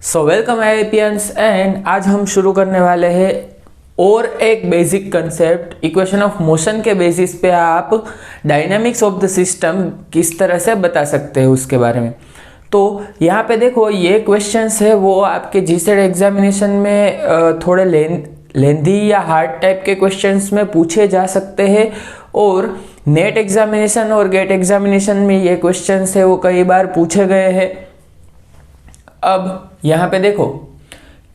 So welcome एपियंस and आज हम शुरू करने वाले हैं और एक basic concept equation of motion के बेसिस पे आप डायनामिक्स ऑफ द सिस्टम किस तरह से बता सकते हैं उसके बारे में। तो यहाँ पे देखो ये क्वेश्चंस है वो आपके जीसेट एग्जामिनेशन में थोड़े लेंथी या हार्ड टाइप के क्वेश्चंस में पूछे जा सकते हैं और नेट एग्जामिनेशन और गेट एग्जामिनेशन में ये क्वेश्चंस है वो कई बार पूछे गए हैं। अब यहाँ पे देखो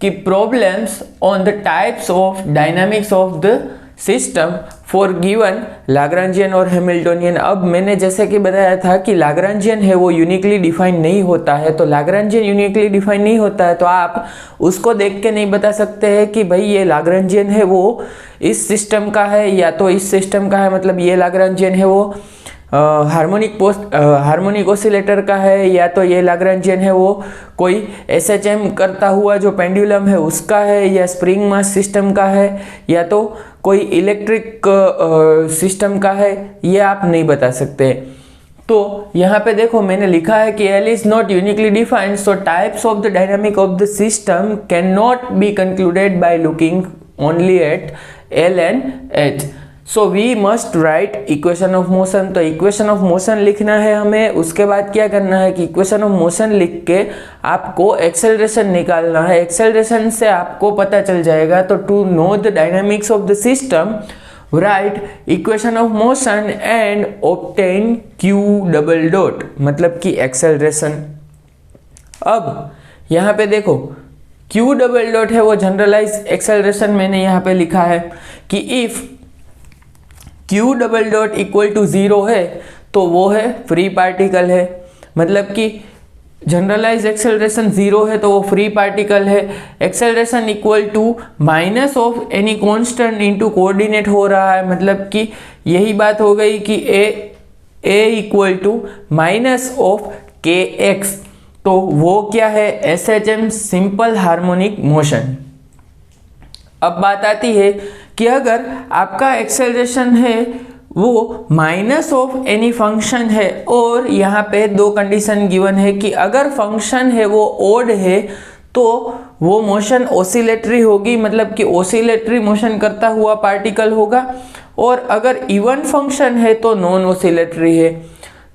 कि problems on the types of dynamics of the system for given Lagrangian और हैमिल्टोनियन। अब मैंने जैसे कि बताया था कि लाग्रांजियन है वो यूनिकली डिफाइन नहीं होता है, तो लाग्रांजियन यूनिकली डिफाइन नहीं होता है तो आप उसको देख के नहीं बता सकते हैं कि भाई ये लाग्रांजियन है वो इस सिस्टम का है या तो इस सिस्टम का है, मतलब ये लाग्रांजियन है वो हार्मोनिक ऑसिलेटर का है या तो ये लाग्रांजियन है वो कोई एसएचएम करता हुआ जो पेंडुलम है उसका है या स्प्रिंग मास सिस्टम का है या तो कोई इलेक्ट्रिक सिस्टम का है, ये आप नहीं बता सकते। तो यहाँ पे देखो मैंने लिखा है कि L is not uniquely defined, so types of the dynamic of the system cannot be concluded by looking only at L and H. So we must write equation of motion. तो इक्वेशन ऑफ मोशन लिखना है हमें, उसके बाद क्या करना है कि इक्वेशन ऑफ मोशन लिख के आपको एक्सेलरेशन निकालना है। एक्सेलरेशन से आपको पता चल जाएगा। तो to know the dynamics of the system write equation of motion and obtain Q double dot, मतलब कि एक्सेलरेशन। अब यहाँ पे देखो क्यू डबल डॉट है वो जनरलाइज एक्सेलरेशन मैंने यहाँ पे लिखा है कि if Q double dot equal to 0 है तो वो है फ्री पार्टिकल है, मतलब कि जनरलाइज एक्सेलरेशन 0 है तो वो फ्री पार्टिकल है। Acceleration equal to minus of any constant into coordinate हो रहा है, मतलब कि यही बात हो गई कि A equal to minus of kx, तो वो क्या है SHM सिंपल हार्मोनिक मोशन। अब बात आती है कि अगर आपका एक्सेलरेशन है वो माइनस ऑफ एनी फंक्शन है और यहाँ पे दो कंडीशन गिवन है कि अगर फंक्शन है वो ओड है तो वो मोशन ऑसिलेटरी होगी, मतलब कि ऑसिलेटरी मोशन करता हुआ पार्टिकल होगा, और अगर इवन फंक्शन है तो नॉन ऑसिलेटरी है।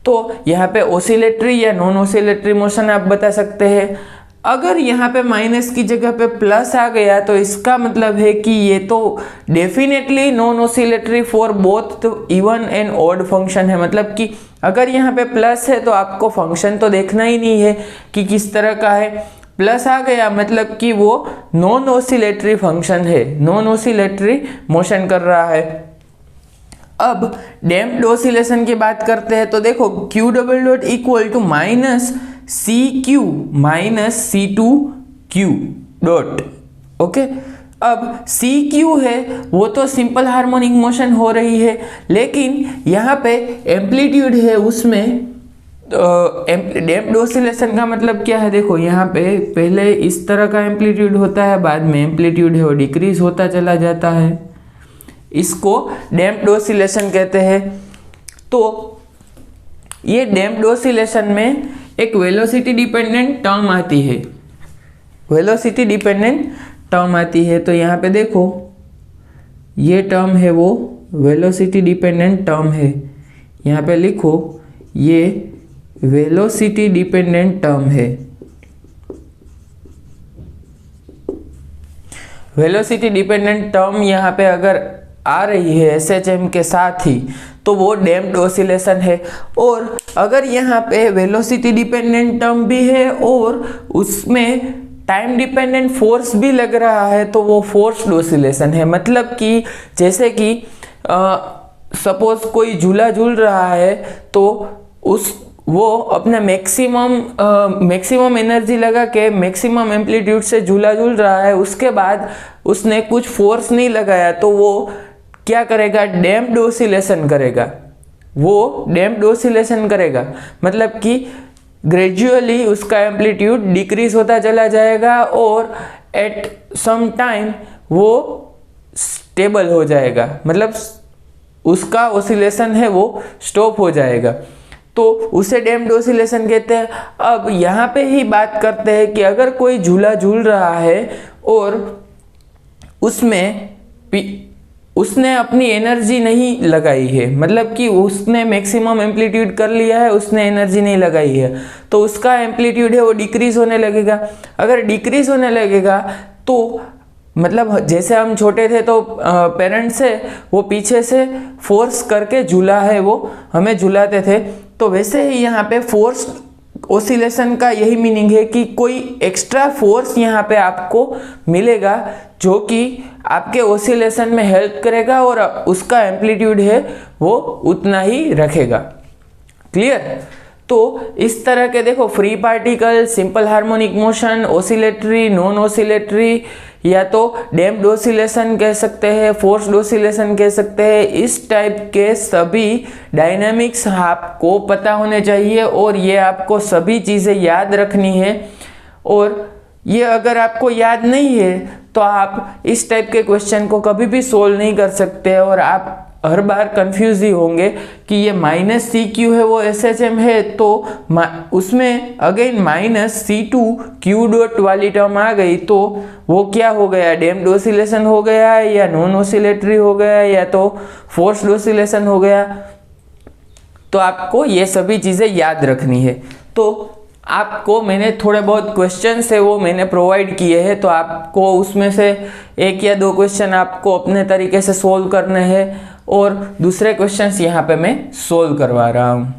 तो यहाँ पे ऑसिलेटरी या नॉन ऑसिलेटरी मोशन आप बता सकते हैं। अगर यहाँ पे माइनस की जगह पे प्लस आ गया तो इसका मतलब है कि ये तो definitely non oscillatory for both even and odd function है, मतलब कि अगर यहाँ पे प्लस है तो आपको फंक्शन तो देखना ही नहीं है कि किस तरह का है। प्लस आ गया मतलब कि वो नॉन ऑसिलेटरी फंक्शन है, नॉन ऑसिलेटरी मोशन कर रहा है। अब डैम्प्ड ऑसिलेशन की बात करते हैं तो देखो Q double dot equal to minus CQ minus C2Q dot. Okay, अब CQ है वो तो सिंपल हार्मोनिक मोशन हो रही है, लेकिन यहाँ पे एम्पलीट्यूड है उसमें डैम्प्ड ऑसिलेशन का मतलब क्या है, देखो यहाँ पे पहले इस तरह का एम्पलीट्यूड होता है, बाद में एम्पलीट्यूड है वो डिक्रीज होता चला जाता है, इसको डैम्प्ड ऑसिलेशन कहते हैं। तो ये डैम्प्ड ऑसिलेशन में एक वेलोसिटी डिपेंडेंट टर्म आती है, वेलोसिटी डिपेंडेंट टर्म आती है। तो यहाँ पे देखो ये टर्म है वो वेलोसिटी डिपेंडेंट टर्म है, यहाँ पे लिखो ये वेलोसिटी डिपेंडेंट टर्म है। वेलोसिटी डिपेंडेंट टर्म यहाँ पे अगर आ रही है SHM के साथ ही तो वो डैम्प्ड ऑसिलेशन है, और अगर यहाँ पे वेलोसिटी डिपेंडेंट टर्म भी है और उसमें टाइम डिपेंडेंट फोर्स भी लग रहा है तो वो फोर्स्ड ऑसिलेशन है। मतलब कि जैसे कि सपोज कोई झूला झूल रहा है तो वो अपना मैक्सिमम एनर्जी लगा के मैक्सिमम एम्पलीट्यूड से झूला झूल रहा है, उसके बाद उसने कुछ फोर्स नहीं लगाया तो वो क्या करेगा, डैम्प्ड ऑसिलेशन करेगा, वो डैम्प्ड ऑसिलेशन करेगा, मतलब कि ग्रेजुअली उसका एम्पलीट्यूड डिक्रीज होता चला जाएगा और एट सम टाइम वो स्टेबल हो जाएगा, मतलब उसका ऑसिलेशन है वो स्टॉप हो जाएगा। तो उसे डैम्प्ड ऑसिलेशन कहते हैं। अब यहाँ पे ही बात करते हैं कि अगर कोई झूला झूल रहा है और उसने अपनी एनर्जी नहीं लगाई है, मतलब कि उसने मैक्सिमम एम्पलीट्यूड कर लिया है, उसने एनर्जी नहीं लगाई है, तो उसका एम्पलीट्यूड है वो डिक्रीज होने लगेगा। अगर डिक्रीज होने लगेगा तो मतलब जैसे हम छोटे थे तो पेरेंट्स से वो पीछे से फोर्स करके झूला है वो हमें झूलाते थे, तो वैसे ही यहाँ पे फोर्स ऑसिलेशन का यही मीनिंग है कि कोई एक्स्ट्रा फोर्स यहाँ पे आपको मिलेगा जो कि आपके ऑसिलेशन में हेल्प करेगा और उसका एम्पलीट्यूड है वो उतना ही रखेगा। क्लियर? तो इस तरह के देखो free particle, simple harmonic motion, oscillatory, non oscillatory, या तो डैम्प्ड ऑसिलेशन कह सकते हैं, फोर्स्ड ऑसिलेशन कह सकते हैं, इस टाइप के सभी डायनामिक्स आपको पता होने चाहिए और ये आपको सभी चीज़ें याद रखनी है। और ये अगर आपको याद नहीं है तो आप इस टाइप के क्वेश्चन को कभी भी सोल्व नहीं कर सकते और आप हर बार कंफ्यूज ही होंगे कि ये माइनस सी क्यू है वो एस एच एम है, तो उसमें again minus C two Q dot वाली टर्म आ गई तो वो क्या हो गया, डैम्प्ड ऑसिलेशन हो गया या नॉन ऑसिलेटरी हो गया या तो फोर्स्ड ऑसिलेशन हो गया। तो आपको ये सभी चीज़ें याद रखनी है। तो आपको मैंने थोड़े बहुत क्वेश्चंस है वो मैंने प्रोवाइड किए हैं, तो आपको उसमें से एक या दो क्वेश्चन आपको अपने तरीके से सोल्व करने हैं और दूसरे क्वेश्चंस यहाँ पे मैं सोल्व करवा रहा हूँ।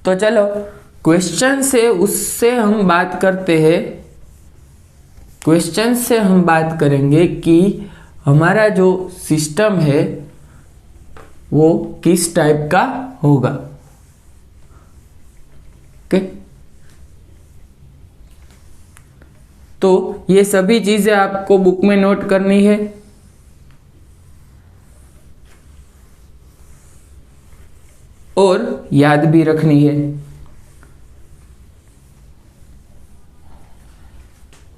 तो चलो क्वेश्चन से उससे हम बात करते हैं। क्वेश्चन से हम बात करेंगे कि हमारा जो सिस्टम है वो किस टाइप का होगा। ओके, तो ये सभी चीजें आपको बुक में नोट करनी है। और याद भी रखनी है।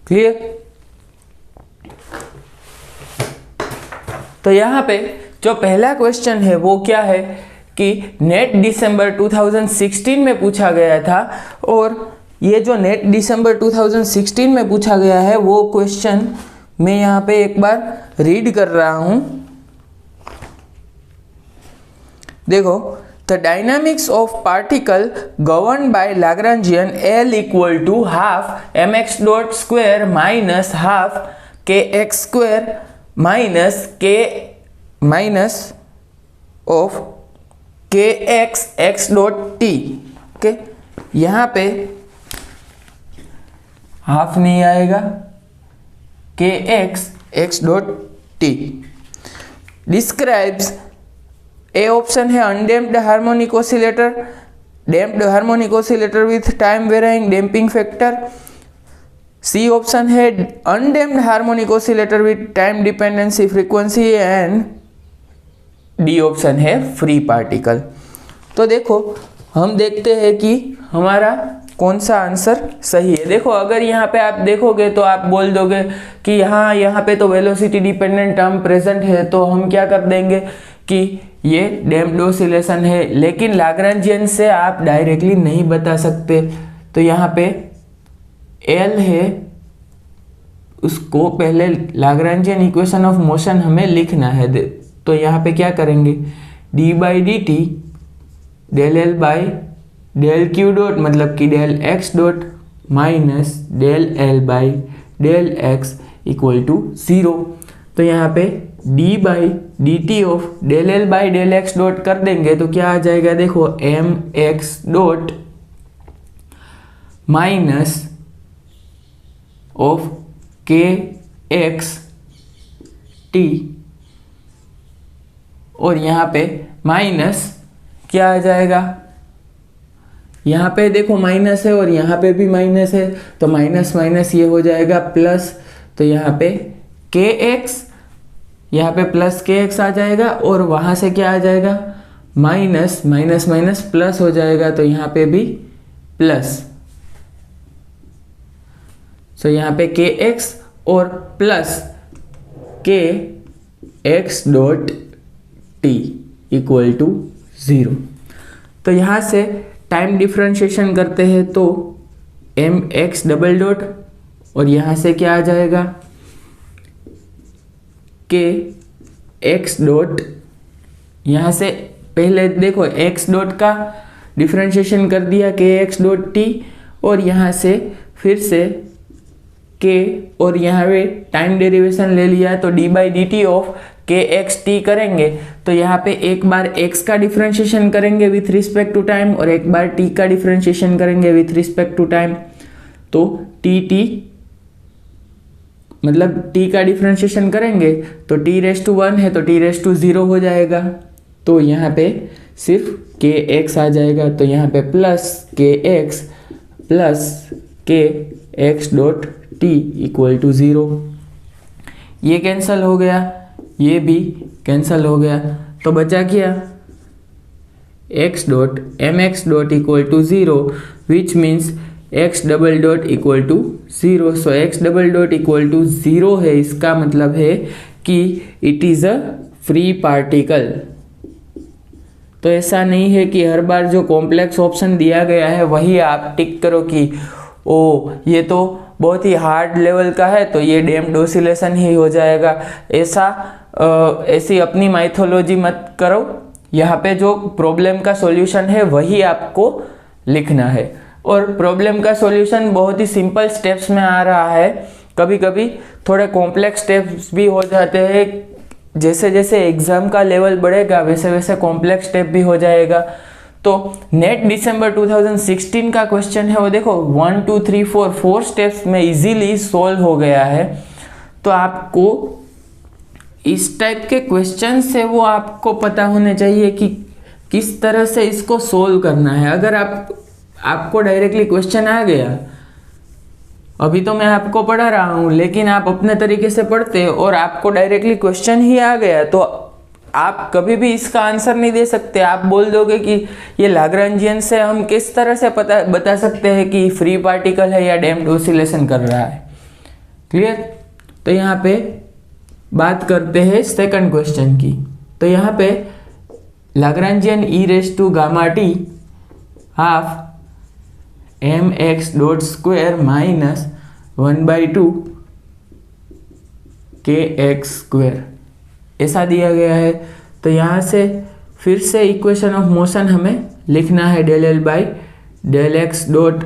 क्लियर? तो यहां पे जो पहला क्वेश्चन है वो क्या है कि नेट दिसंबर 2016 में पूछा गया था, और ये जो नेट दिसंबर 2016 में पूछा गया है वो क्वेश्चन मैं यहाँ पे एक बार रीड कर रहा हूँ। देखो, the dynamics of particle govern by Lagrangian L equal to half mx dot square minus half kx square minus k minus of kx x dot t। Okay, यहाँ पे हाफ नहीं आएगा, kx x dot t describes. A option है undamped harmonic oscillator, damped harmonic oscillator with time varying damping factor. C option है undamped harmonic oscillator with time dependency frequency, and D option है free particle. तो देखो हम देखते हैं कि हमारा कौन सा आंसर सही है। देखो अगर यहाँ पे आप देखोगे तो आप बोल दोगे कि यहाँ पे तो वेलोसिटी डिपेंडेंट टर्म प्रेजेंट है, तो हम क्या कर देंगे कि ये डैम्प्ड ऑसिलेशन है, लेकिन लाग्रांजियन से आप डायरेक्टली नहीं बता सकते। तो यहाँ पे एल है, उसको पहले लाग्रांजियन इक्वेशन ऑफ मोशन हमें लिखना है। तो यहाँ पे क्या करेंगे, D by D T del L by del Q dot मतलब कि del x dot minus del L by del X equal to 0। तो यहाँ पे D by D T of del L by del x dot कर देंगे तो क्या आ जाएगा, देखो M x dot minus of K X T, और यहाँ पे माइनस क्या आ जाएगा, यहाँ पे देखो माइनस है और यहाँ पे भी माइनस है, तो माइनस माइनस ये हो जाएगा प्लस। तो यहाँ पे के एक्स, यहाँ पे प्लस के एक्स आ जाएगा और वहाँ से क्या आ जाएगा, माइनस माइनस माइनस प्लस हो जाएगा, तो यहाँ पे भी प्लस। तो यहाँ पे के एक्स और plus K X dot T equal to 0। तो यहाँ से टाइम डिफरेंशिएशन करते हैं तो एम एक्स डबल डॉट और यहाँ से क्या आ जाएगा के एक्स डॉट। यहाँ से पहले देखो एक्स डॉट का डिफरेंशिएशन कर दिया के एक्स डॉट टी और यहाँ से फिर से के और यहाँ पे टाइम डेरिवेशन ले लिया तो d by D T of K X T करेंगे तो यहाँ पे एक बार एक्स का डिफरेंशिएशन करेंगे विथ रिस्पेक्ट टू टाइम और एक बार टी का डिफरेंशिएशन करेंगे विथ रिस्पेक्ट टू टाइम। तो टी टी मतलब टी का डिफरेंशिएशन करेंगे तो टी रेस टू 1 है तो टी रेस टू 0 हो जाएगा। तो यहाँ पे सिर्फ के एक्स आ जाएगा तो यहाँ पे plus K X dot T equal to 0। ये कैंसल हो गया, ये भी कैंसल हो गया तो बचा क्या X dot M x dot equal to 0 which means X double dot equal to 0। So X double dot equal to 0 है, इसका मतलब है कि it is a free particle. तो ऐसा नहीं है कि हर बार जो कॉम्प्लेक्स ऑप्शन दिया गया है वही आप टिक करो कि ओ ये तो बहुत ही हार्ड लेवल का है तो ये डैम्प्ड ऑसिलेशन ही हो जाएगा। ऐसी अपनी माइथोलॉजी मत करो। यहाँ पे जो प्रॉब्लम का सॉल्यूशन है वही आपको लिखना है और प्रॉब्लम का सॉल्यूशन बहुत ही सिंपल स्टेप्स में आ रहा है। कभी कभी थोड़े कॉम्प्लेक्स स्टेप्स भी हो जाते हैं, जैसे जैसे एग्ज़ाम का लेवल बढ़ेगा वैसे वैसे कॉम्प्लेक्स स्टेप भी हो जाएगा। तो नेट दिसंबर 2016 का क्वेश्चन है वो देखो 1 2 3 4 स्टेप्स में इजीली सॉल्व हो गया है। तो आपको इस टाइप के क्वेश्चन से वो आपको पता होने चाहिए कि किस तरह से इसको सोल्व करना है। अगर आपको डायरेक्टली क्वेश्चन आ गया, अभी तो मैं आपको पढ़ा रहा हूँ लेकिन आप अपने तरीके से पढ़ते और आपको डायरेक्टली क्वेश्चन ही आ गया तो आप कभी भी इसका आंसर नहीं दे सकते। आप बोल दोगे कि ये लाग्रांजियन से हम किस तरह से बता सकते हैं कि फ्री पार्टिकल है या डैम्प्ड ऑसिलेशन कर रहा है। क्लियर? तो यहाँ पे बात करते हैं सेकंड क्वेश्चन की। तो यहाँ पे Lagrangian E raise to gamma T half M x dot square minus 1/2 K x square ऐसा दिया गया है। तो यहाँ से फिर से इक्वेशन ऑफ मोशन हमें लिखना है del L by del x dot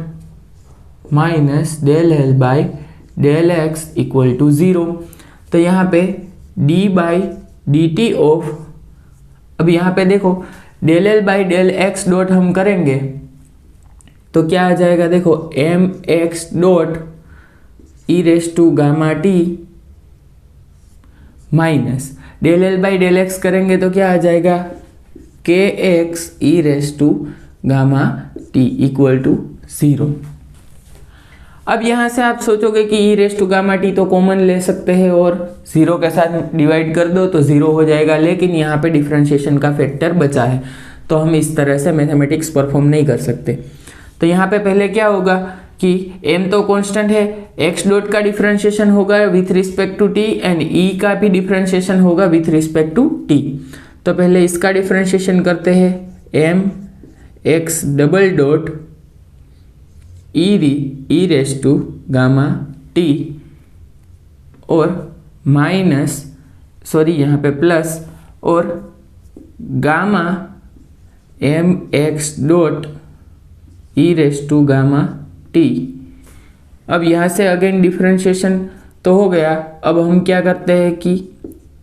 minus del L by del X equal to 0। तो यहाँ पे d by D T of, अब यहाँ पे देखो del L by del x dot हम करेंगे तो क्या आ जाएगा देखो M x dot E raise to gamma T minus del L by del X करेंगे तो क्या आ जाएगा K X E raise to gamma T equal to 0। अब यहाँ से आप सोचोगे कि E raise to gamma T तो कॉमन ले सकते हैं और 0 के साथ डिवाइड कर दो तो 0 हो जाएगा, लेकिन यहाँ पे डिफरेंशिएशन का फैक्टर बचा है तो हम इस तरह से मैथमेटिक्स परफॉर्म नहीं कर सकते। तो यहाँ पे पहले क्या होगा कि m तो कांस्टेंट है, x डॉट का डिफरेंशिएशन होगा with respect to t and e का भी डिफरेंशिएशन होगा विथ रिस्पेक्ट टू t। तो पहले इसका डिफरेंशिएशन करते हैं m x double dot E raise to gamma t और माइनस यहाँ पे प्लस और gamma m x dot E raise to gamma T. अब यहाँ से अगेन डिफरेंशिएशन तो हो गया। अब हम क्या करते हैं कि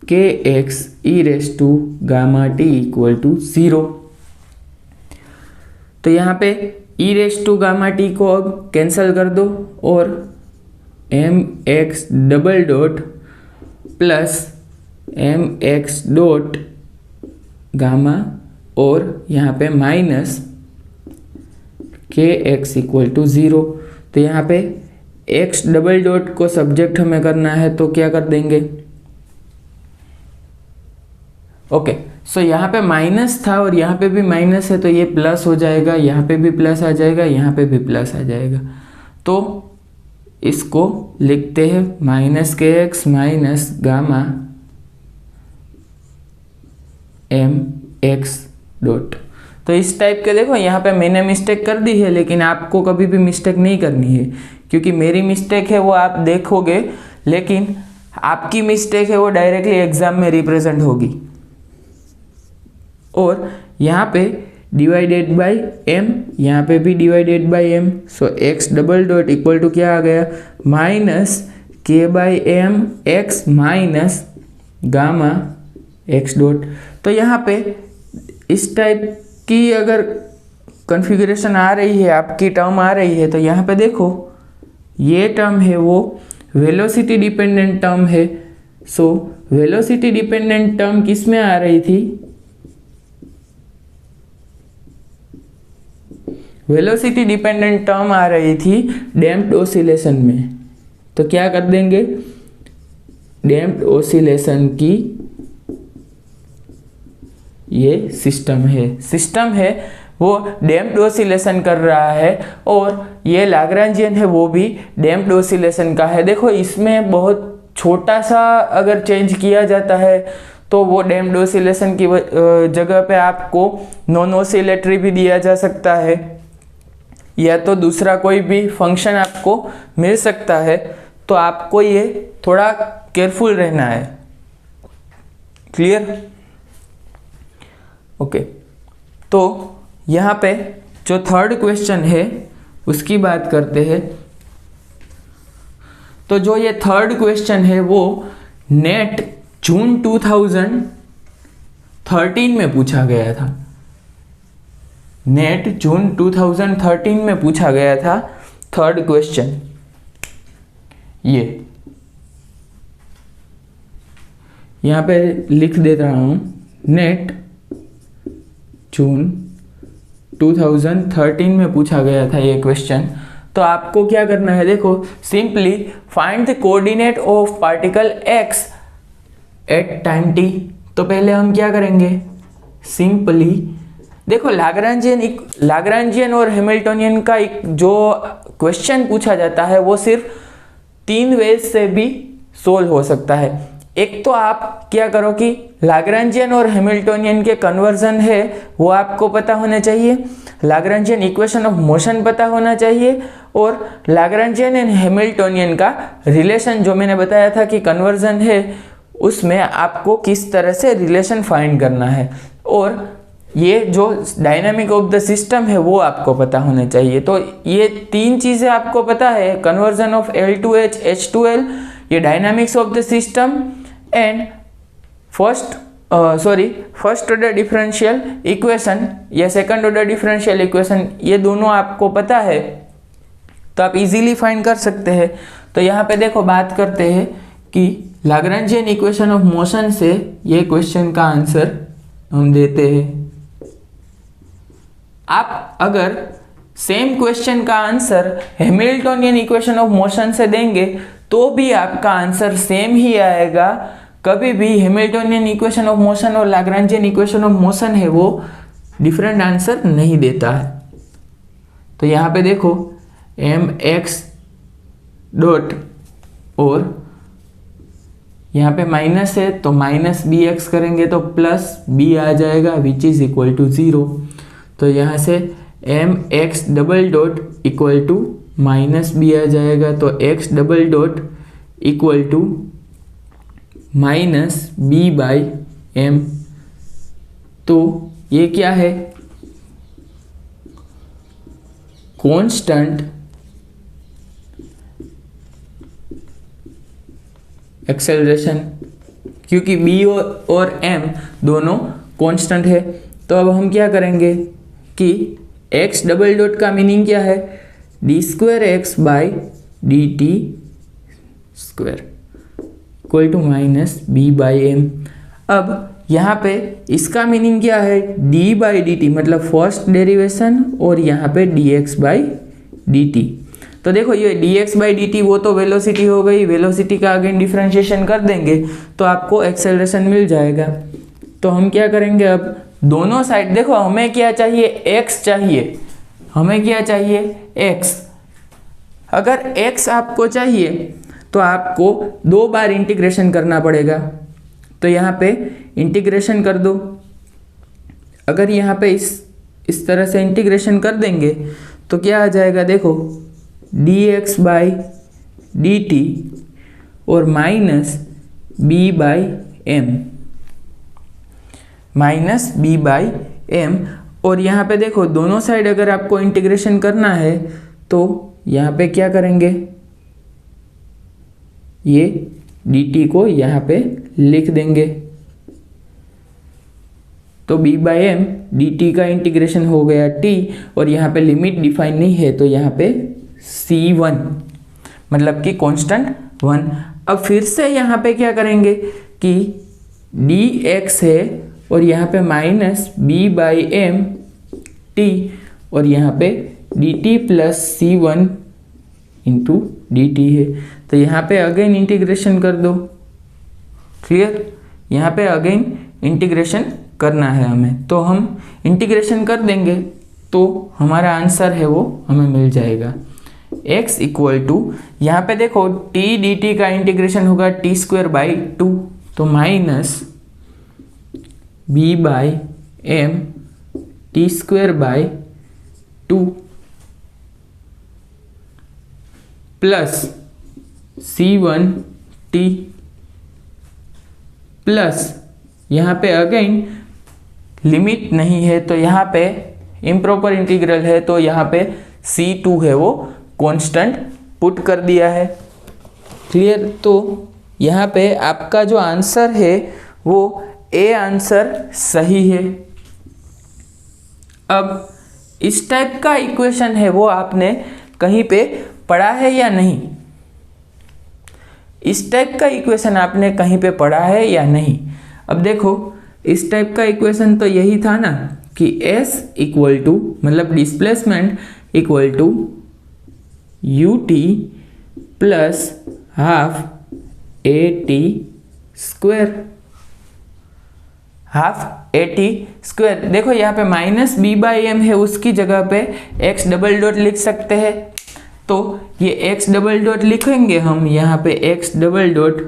K X E raise to gamma T equal to 0। तो यहाँ पे E raise to gamma T को अब कैंसिल कर दो और M x double dot plus M x dot gamma और यहाँ पे minus K x equal to 0। तो यहाँ पे एक्स डबल डॉट को सब्जेक्ट हमें करना है तो क्या कर देंगे ओके। सो यहाँ पे माइनस था और यहाँ पे भी माइनस है तो ये प्लस हो जाएगा, यहाँ पे भी प्लस आ जाएगा, यहाँ पे भी प्लस आ जाएगा। तो इसको लिखते हैं minus K X minus gamma M x dot. तो इस टाइप के देखो यहाँ पे मैंने मिस्टेक कर दी है, लेकिन आपको कभी भी मिस्टेक नहीं करनी है, क्योंकि मेरी मिस्टेक है वो आप देखोगे, लेकिन आपकी मिस्टेक है वो डायरेक्टली एग्जाम में रिप्रेजेंट होगी। और यहाँ पे डिवाइडेड बाई m, यहाँ पे भी divided by m, so x double dot equal to क्या आ गया, minus k by M X minus gamma x dot. तो यहाँ पे इस टाइप की अगर कॉन्फ़िगरेशन आ रही है, आपकी टर्म आ रही है, तो यहाँ पे देखो ये टर्म है वो वेलोसिटी डिपेंडेंट टर्म है। सो वेलोसिटी डिपेंडेंट टर्म किस में आ रही थी, वेलोसिटी डिपेंडेंट टर्म आ रही थी डैम्प्ड ऑसिलेशन में। तो क्या कर देंगे, डैम्प्ड ऑसिलेशन की ये सिस्टम है वो डैम्प्ड ऑसिलेशन कर रहा है, और ये लाग्रांजियन है वो भी डैम्प्ड ऑसिलेशन का है। देखो इसमें बहुत छोटा सा अगर चेंज किया जाता है तो वो डैम्प्ड ऑसिलेशन की जगह पे आपको नॉन ऑसिलेटरी भी दिया जा सकता है, या तो दूसरा कोई भी फंक्शन आपको मिल सकता है। तो आपको ये थोड़ा केयरफुल रहना है। क्लियर? ओके, तो यहाँ पे जो थर्ड क्वेश्चन है उसकी बात करते हैं। तो जो ये थर्ड क्वेश्चन है वो नेट जून 2013 में पूछा गया था। नेट जून 2013 में पूछा गया था थर्ड क्वेश्चन। ये यहाँ पे लिख देता हूँ, नेट जून 2013 में पूछा गया था ये क्वेश्चन। तो आपको क्या करना है, देखो simply find the coordinate of particle x at time t। तो पहले हम क्या करेंगे, सिंपली देखो लाग्रांजियन और हैमिल्टनियन का एक जो क्वेश्चन पूछा जाता है वो सिर्फ 3 वेज से भी सोल्व हो सकता है। एक तो आप क्या करो कि लाग्रांजियन और हैमिल्टनियन के कन्वर्जन है वो आपको पता होना चाहिए, लाग्रांजियन इक्वेशन ऑफ मोशन पता होना चाहिए, और लाग्रांजियन एंड हैमिल्टनियन का रिलेशन जो मैंने बताया था कि कन्वर्जन है उसमें आपको किस तरह से रिलेशन फाइंड करना है, और ये जो डायनामिक ऑफ द सिस्टम है वो आपको पता होना चाहिए। तो ये 3 चीज़ें आपको पता है, कन्वर्जन ऑफ L2H H2L, ये dynamics of the system and first order differential equation या सेकंड ऑर्डर डिफरेंशियल इक्वेशन, ये दोनों आपको पता है तो आप इजीली फाइंड कर सकते हैं। तो यहाँ पे देखो बात करते हैं कि लाग्रांजियन इक्वेशन ऑफ मोशन से ये क्वेश्चन का आंसर हम देते हैं। आप अगर सेम क्वेश्चन का answer Hamiltonian equation of motion से देंगे तो भी आपका आंसर सेम ही आएगा। कभी भी हैमिल्टनियन इक्वेशन ऑफ मोशन और लाग्रांजियन इक्वेशन ऑफ मोशन है वो डिफरेंट आंसर नहीं देता है। तो यहाँ पे देखो mx डॉट, और यहाँ पे माइनस है तो माइनस bx करेंगे तो प्लस b आ जाएगा विच इज इक्वल टू 0। तो यहाँ से mx double dot equal to minus b आ जाएगा, तो x double dot equal to minus b by m। तो ये क्या है, कांस्टेंट एक्सेलरेशन, क्योंकि b और m दोनों कांस्टेंट है। तो अब हम क्या करेंगे कि x डबल डॉट का मीनिंग क्या है, D square X by D T square equal to minus B by M. अब यहाँ पे इसका मीनिंग क्या है, d बाई डी टी मतलब फर्स्ट डेरिवेशन, और यहाँ पे dx बाई डी टी। तो देखो ये dx बाई डी टी वो तो वेलोसिटी हो गई, वेलोसिटी का अगेन डिफरेंशिएशन कर देंगे तो आपको एक्सेलरेशन मिल जाएगा। तो हम क्या करेंगे, अब दोनों साइड देखो हमें क्या चाहिए, x चाहिए, हमें क्या चाहिए x। अगर x आपको चाहिए तो आपको 2 बार इंटीग्रेशन करना पड़ेगा। तो यहाँ पे इंटीग्रेशन कर दो। अगर यहाँ पे इस इस तरह से इंटीग्रेशन कर देंगे तो क्या आ जाएगा, देखो dx बाई डी टी और minus B by M, minus B by M. और यहाँ पे देखो दोनों साइड अगर आपको इंटीग्रेशन करना है तो यहाँ पे क्या करेंगे, ये dt को यहाँ पे लिख देंगे तो b बाई एम dt का इंटीग्रेशन हो गया t, और यहाँ पे लिमिट डिफाइन नहीं है तो यहाँ पे c1 मतलब कि कांस्टेंट 1। अब फिर से यहाँ पे क्या करेंगे कि dx है और यहाँ पे minus b by M t और यहाँ पे dt plus c1 into dt है, तो यहाँ पे अगेन इंटीग्रेशन कर दो। क्लियर, यहाँ पे अगेन इंटीग्रेशन करना है हमें, तो हम इंटीग्रेशन कर देंगे तो हमारा आंसर है वो हमें मिल जाएगा x इक्वल टू, यहाँ पे देखो t dt का इंटीग्रेशन होगा टी स्क्वायर बाई 2, तो minus b by M T square by 2 plus c1 t plus यहाँ पे अगेन लिमिट नहीं है तो यहाँ पे इम्प्रॉपर इंटीग्रल है तो यहाँ पे c2 है वो कांस्टेंट पुट कर दिया है। क्लियर, तो यहाँ पे आपका जो आंसर है वो ए आंसर सही है। अब इस टाइप का इक्वेशन है वो आपने कहीं पे पढ़ा है या नहीं, इस टाइप का इक्वेशन आपने कहीं पे पढ़ा है या नहीं। अब देखो इस टाइप का इक्वेशन तो यही था ना कि s इक्वल टू मतलब displacement equal to U T plus half A T square, half A T square. देखो यहाँ पे माइनस बी बाई एम है, उसकी जगह पे एक्स डबल डॉट लिख सकते हैं, तो ये एक्स डबल डॉट लिखेंगे हम यहाँ पे एक्स डबल डॉट,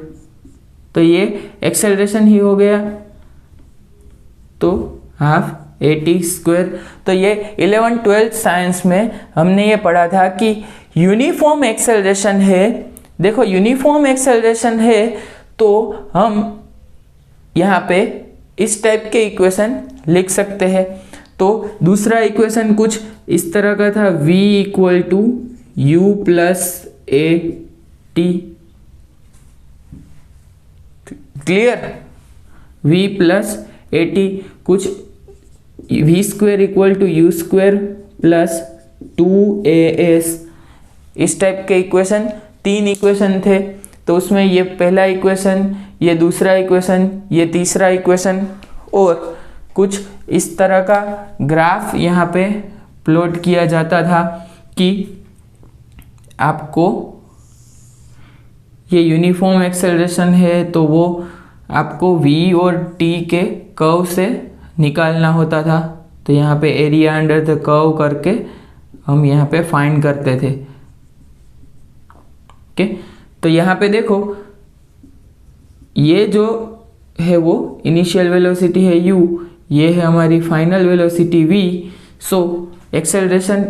तो ये एक्सेलरेशन ही हो गया, तो हाफ ए टी स्क्वायर। तो ये 11th-12th साइंस में हमने ये पढ़ा था कि यूनिफॉर्म एक्सेलरेशन है। देखो यूनिफॉर्म एक्सेलरेशन है तो हम यहाँ पे इस टाइप के इक्वेशन लिख सकते हैं। तो दूसरा इक्वेशन कुछ इस तरह का था, v equal to U plus A T. Clear, v plus A T, कुछ v square equal to U square plus 2as, इस टाइप के इक्वेशन, 3 इक्वेशन थे। तो उसमें ये पहला इक्वेशन, ये दूसरा इक्वेशन, ये तीसरा इक्वेशन, और कुछ इस तरह का ग्राफ यहाँ पे प्लॉट किया जाता था कि आपको ये यूनिफॉर्म एक्सेलरेशन है तो वो आपको v और t के कर्व से निकालना होता था। तो यहाँ पे एरिया अंडर द कर्व करके हम यहाँ पे फाइंड करते थे। ओके, तो यहाँ पे देखो ये जो है वो इनिशियल वेलोसिटी है u, ये है हमारी final velocity v। So acceleration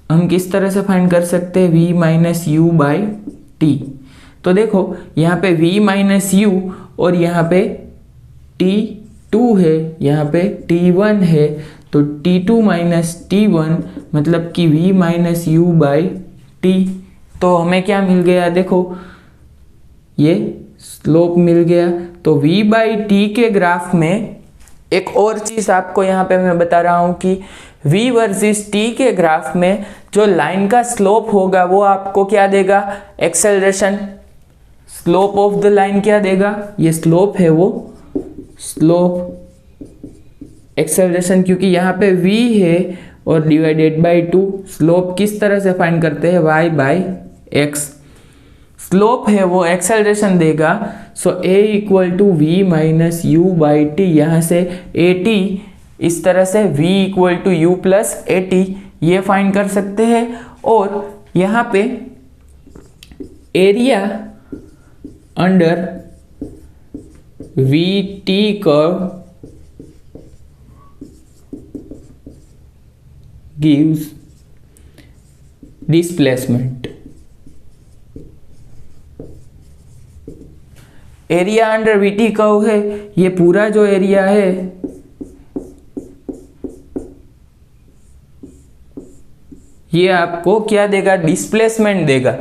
हम किस तरह से फाइंड कर सकते हैं, v minus U by T. तो देखो यहाँ पे v माइनस यू और यहाँ पे t2 है, यहाँ पे t1 है, तो t2 माइनस t1 मतलब कि v minus U by T. तो हमें क्या मिल गया, देखो ये स्लोप मिल गया। तो v बाई टी के ग्राफ में एक और चीज आपको यहाँ पे मैं बता रहा हूँ कि v वर्सेस t के ग्राफ में जो लाइन का स्लोप होगा वो आपको क्या देगा, acceleration. Slope of the line क्या देगा, ये स्लोप है वो स्लोप एक्सेलरेशन, क्योंकि यहाँ पे v है और डिवाइडेड बाई 2। स्लोप किस तरह से फाइंड करते हैं, y बाई एक्स। स्लोप है वो एक्सेलरेशन देगा। So a equal to V minus U by T, यहाँ से ए टी इस तरह से v equal to U plus A T ये फाइंड कर सकते हैं। और यहाँ पे area under V T curve gives displacement. Area under VT curve है, ये पूरा जो एरिया है ये आपको क्या देगा, डिस्प्लेसमेंट देगा।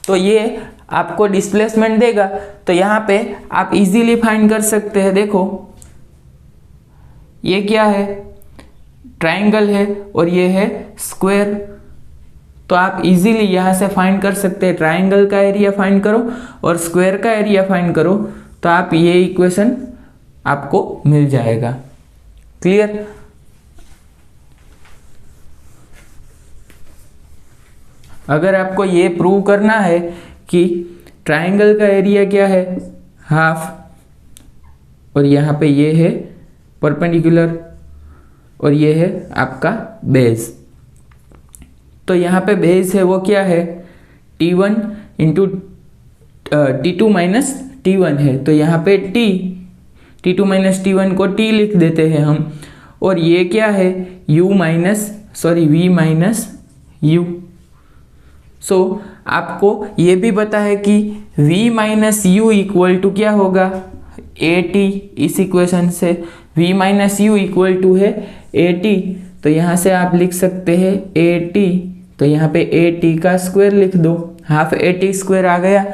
तो ये आपको डिस्प्लेसमेंट देगा, तो यहाँ पे आप इजीली फाइंड कर सकते हैं। देखो ये क्या है, ट्रायंगल है और ये है स्क्वायर, तो आप इजीली यहाँ से फाइंड कर सकते हैं। ट्रायंगल का एरिया फाइंड करो और स्क्वायर का एरिया फाइंड करो, तो आप ये इक्वेशन आपको मिल जाएगा। क्लियर? अगर आपको ये प्रूव करना है कि ट्रायंगल का एरिया क्या है, हाफ, और यहाँ पे ये है परपेंडिकुलर और ये है आपका बेस, तो यहाँ पे बेस है वो क्या है, T1 into T2 minus T1 है, तो यहाँ पे T2 माइनस T1 को T लिख देते हैं हम, और ये क्या है, V माइनस U। सो आपको ये भी पता है कि V minus U equal to क्या होगा, AT। इस इक्वेशन से V minus U equal to है AT, तो यहाँ से आप लिख सकते हैं AT, तो यहाँ पे AT का स्क्वायर लिख दो, हाफ AT स्क्वायर आ गया।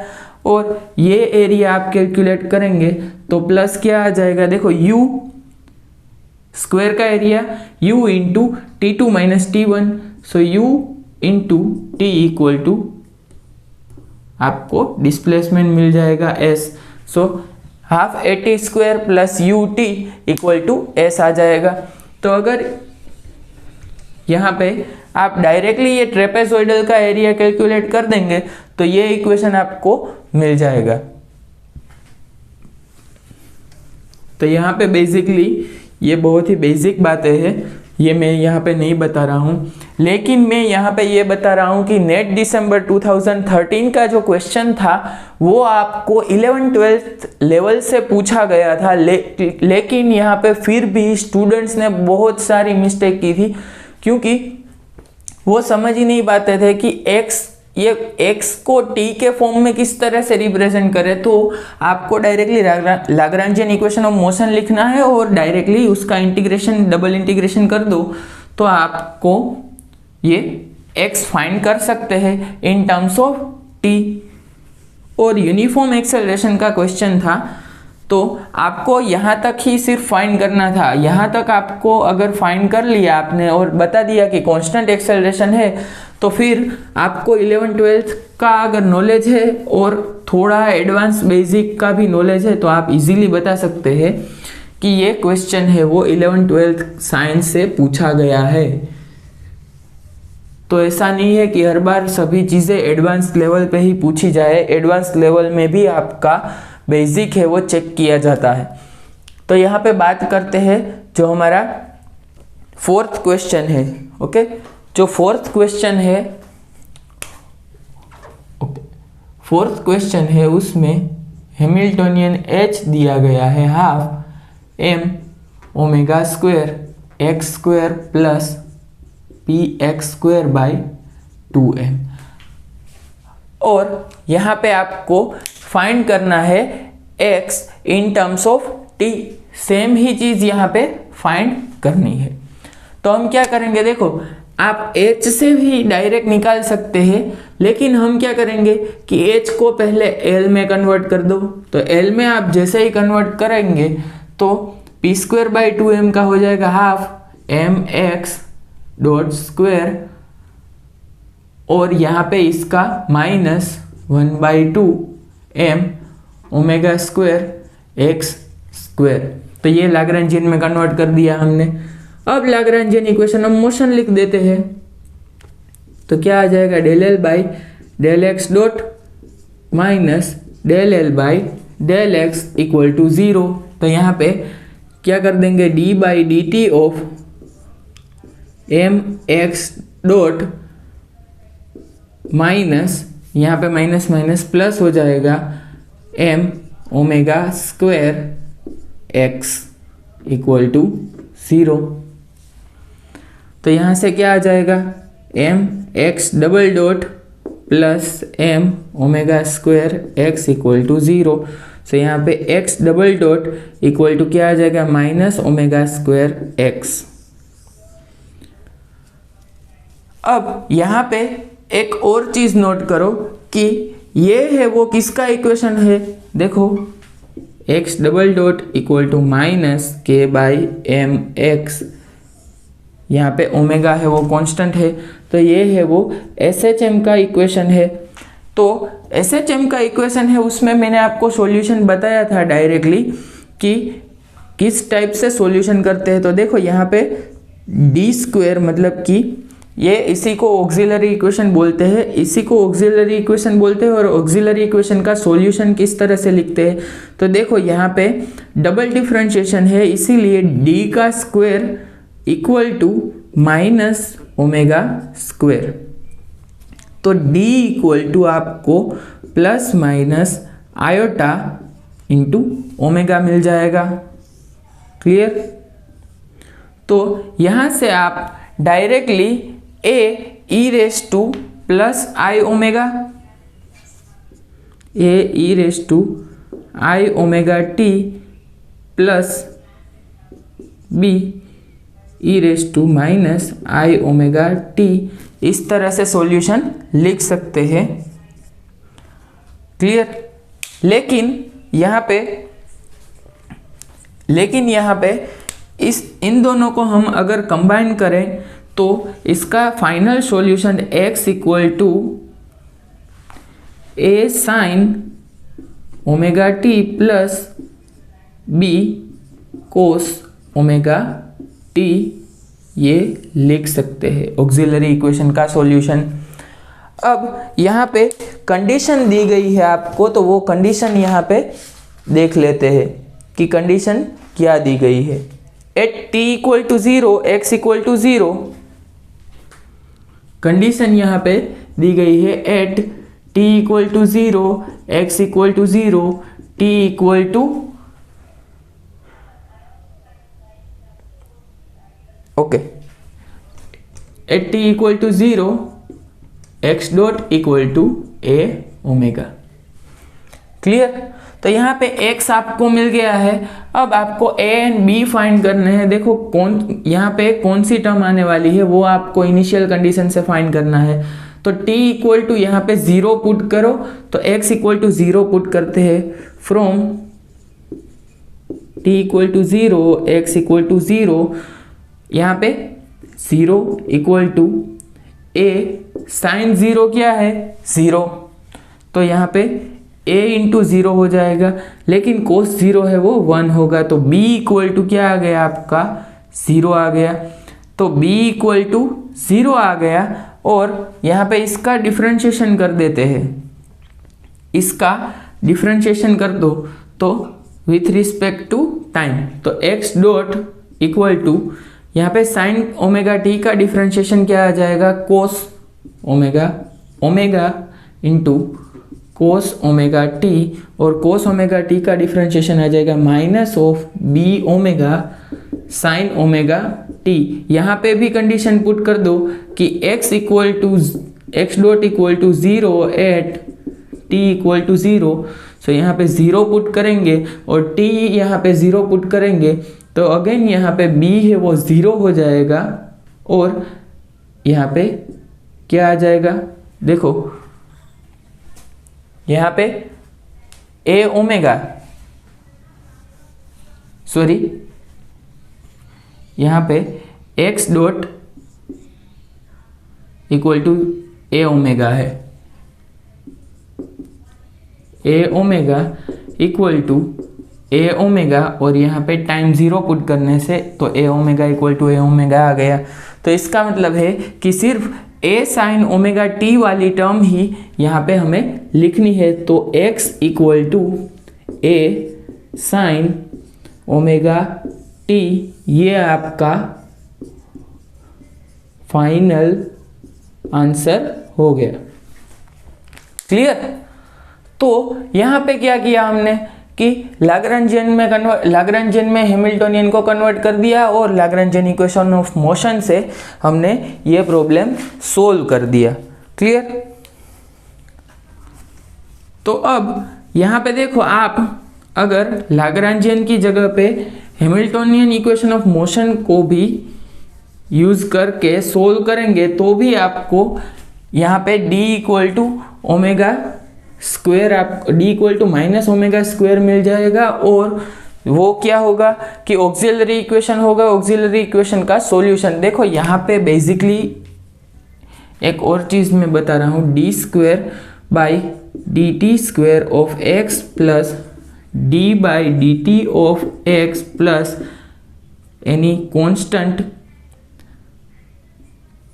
और ये एरिया आप कैलकुलेट करेंगे तो प्लस क्या आ जाएगा, देखो U स्क्वायर का area U into T2 minus T1, so U into T equal to आपको डिस्प्लेसमेंट मिल जाएगा S। So half AT square plus UT equal to S आ जाएगा। तो अगर यहाँ पे आप डायरेक्टली ये ट्रेपेजॉइडल का एरिया कैलकुलेट कर देंगे तो ये इक्वेशन आपको मिल जाएगा। तो यहाँ पे बेसिकली ये बहुत ही बेसिक बातें हैं, ये मैं यहाँ पे नहीं बता रहा हूँ, लेकिन मैं यहाँ पे ये बता रहा हूँ कि नेट दिसंबर 2013 का जो क्वेश्चन था वो आपको 11-12 लेवल से पूछा गया था, लेकिन यहाँ पे फिर भी स्टूडेंट्स ने बहुत सारी मिस्टेक की थी, क्योंकि वो समझ ही नहीं पाते थे कि x को t के फॉर्म में किस तरह से रिप्रेजेंट करें। तो आपको directly Lagrangian equation of motion लिखना है और डायरेक्टली उसका इंटीग्रेशन, डबल इंटीग्रेशन कर दो, तो आपको ये x फाइंड कर सकते हैं इन टर्म्स ऑफ t। और यूनिफॉर्म एक्सेलरेशन का क्वेश्चन था, तो आपको यहाँ तक ही सिर्फ फाइंड करना था। यहाँ तक आपको अगर फाइंड कर लिया आपने और बता दिया कि कांस्टेंट एक्सेलरेशन है, तो फिर आपको 11-12 का अगर नॉलेज है और थोड़ा एडवांस बेसिक का भी नॉलेज है तो आप इजीली बता सकते हैं कि ये क्वेश्चन है वो 11-12 साइंस से पूछा गया है। तो ऐसा नहीं है कि हर बार सभी चीज़ें एडवांस लेवल पे ही पूछी जाए, एडवांस लेवल में भी आपका बेसिक है वो चेक किया जाता है। तो यहाँ पे बात करते हैं जो हमारा फोर्थ क्वेश्चन है। ओके, जो फोर्थ क्वेश्चन है उसमें हैमिल्टोनियन H दिया गया है half m omega square x square plus px square by 2m, और यहाँ पे आपको फाइंड करना है x in terms of t। Same ही चीज यहाँ पे फाइंड करनी है। तो हम क्या करेंगे, देखो आप h से भी डायरेक्ट निकाल सकते हैं, लेकिन हम क्या करेंगे कि h को पहले l में कन्वर्ट कर दो। तो l में आप जैसे ही कन्वर्ट करेंगे तो p स्क्वायर बाई 2m का हो जाएगा हाफ mx डॉट स्क्वायर, और यहाँ पे इसका minus 1/2 m omega square x square. तो ये लाग्रांजियन में कन्वर्ट कर दिया हमने। अब लाग्रांजियन इक्वेशन ऑफ मोशन लिख देते हैं, तो क्या आ जाएगा, del L by del x dot minus del L by del X equal to 0। तो यहाँ पे क्या कर देंगे, D by D T of M x dot minus, यहाँ पे माइनस माइनस प्लस हो जाएगा M omega square X equal to 0। तो यहाँ से क्या आ जाएगा, M x double dot plus M omega square X equal to 0। So यहाँ पे x double dot equal to क्या आ जाएगा, माइनस ओमेगा स्क्वायर एक्स। अब यहाँ पे एक और चीज नोट करो कि ये है वो किसका इक्वेशन है, देखो X double dot equal to minus K by M X, यहाँ पे ओमेगा है वो कांस्टेंट है, तो ये है वो SHM का इक्वेशन है। तो SHM का इक्वेशन है, उसमें मैंने आपको सॉल्यूशन बताया था डायरेक्टली कि किस टाइप से सॉल्यूशन करते हैं। तो देखो यहाँ पे डी स्क्वायर मतलब कि ये इसी को ऑक्सिलरी इक्वेशन बोलते हैं, इसी को ऑक्सिलरी इक्वेशन बोलते हैं। और ऑक्सिलरी इक्वेशन का सॉल्यूशन किस तरह से लिखते हैं, तो देखो यहाँ पे डबल डिफरेंशिएशन है, इसीलिए डी का square equal to minus omega square. तो डी इक्वल टू आपको plus minus iota into omega मिल जाएगा। क्लियर? तो यहाँ से आप directly A E raise to plus I omega, A E raise to I omega T plus B E raise to minus I omega T, इस तरह से सॉल्यूशन लिख सकते हैं। क्लियर? लेकिन यहाँ पे इन दोनों को हम अगर कंबाइन करें तो इसका final solution x equal to A sine omega T plus B cos omega T, ये लिख सकते हैं ऑक्सिलरी इक्वेशन का सॉल्यूशन। अब यहाँ पे कंडीशन दी गई है आपको, तो वो कंडीशन यहाँ पे देख लेते हैं कि कंडीशन क्या दी गई है। At t equal to 0 x equal to 0, condition यहाँ पे दी गई है at t equal to 0 x equal to 0 t equal to okay, at t equal to 0 x dot equal to a omega. Clear? तो यहाँ पे x आपको मिल गया है। अब आपको a एंड b फाइंड करने हैं। देखो यहाँ पे कौन सी टर्म आने वाली है वो आपको इनिशियल कंडीशन से फाइंड करना है। तो t इक्वल टू यहाँ पे 0 पुट करो, तो x इक्वल टू 0 पुट करते हैं। From t equal to 0 x equal to 0, यहाँ पे 0 इक्वल टू a साइन 0 क्या है 0, तो यहाँ पे a इंटू 0 हो जाएगा, लेकिन कोस 0 है वो 1 होगा। तो b इक्वल टू क्या आ गया आपका 0 आ गया। तो b इक्वल टू 0 आ गया और यहाँ पे इसका डिफरेंशिएशन कर देते हैं। इसका डिफरेंशिएशन कर दो तो विथ रिस्पेक्ट टू टाइम, तो x डॉट इक्वल टू यहाँ पे साइन ओमेगा टी का डिफरेंशिएशन क्या आ जाएगा cos omega, omega into cos omega T, और कोस ओमेगा टी का डिफरेंशिएशन आ जाएगा minus of B omega sine omega T. यहाँ पे भी कंडीशन पुट कर दो कि x equal to X dot equal to 0 at t equal to 0। So यहाँ पे 0 पुट करेंगे और t यहाँ पे 0 पुट करेंगे, तो अगेन यहाँ पे b है वो 0 हो जाएगा और यहाँ पे क्या आ जाएगा, देखो यहाँ पे a ओमेगा, सॉरी यहाँ पे x dot equal to a omega है, a omega equal to a omega, और यहाँ पे टाइम 0 पुट करने से तो a omega equal to a omega आ गया। तो इसका मतलब है कि सिर्फ a साइन ओमेगा t वाली टर्म ही यहाँ पे हमें लिखनी है। तो x equal to a sine omega t, ये आपका फाइनल आंसर हो गया। क्लियर? तो यहाँ पे क्या किया हमने कि लाग्रांजियन में हैमिल्टोनियन को कन्वर्ट कर दिया और लाग्रांजियन इक्वेशन ऑफ मोशन से हमने ये प्रॉब्लम सोल्व कर दिया। क्लियर? तो अब यहाँ पे देखो, आप अगर लाग्रांजियन की जगह पे हैमिल्टोनियन इक्वेशन ऑफ मोशन को भी यूज करके सोल्व करेंगे तो भी आपको यहाँ पे d equal to omega square, आप d equal to minus omega square मिल जाएगा। और वो क्या होगा कि ऑक्सिलरी इक्वेशन होगा, ऑक्सिलरी इक्वेशन का सॉल्यूशन। देखो यहाँ पे बेसिकली एक और चीज मैं बता रहा हूँ, d square by D t square of x plus d by D T of x plus any constant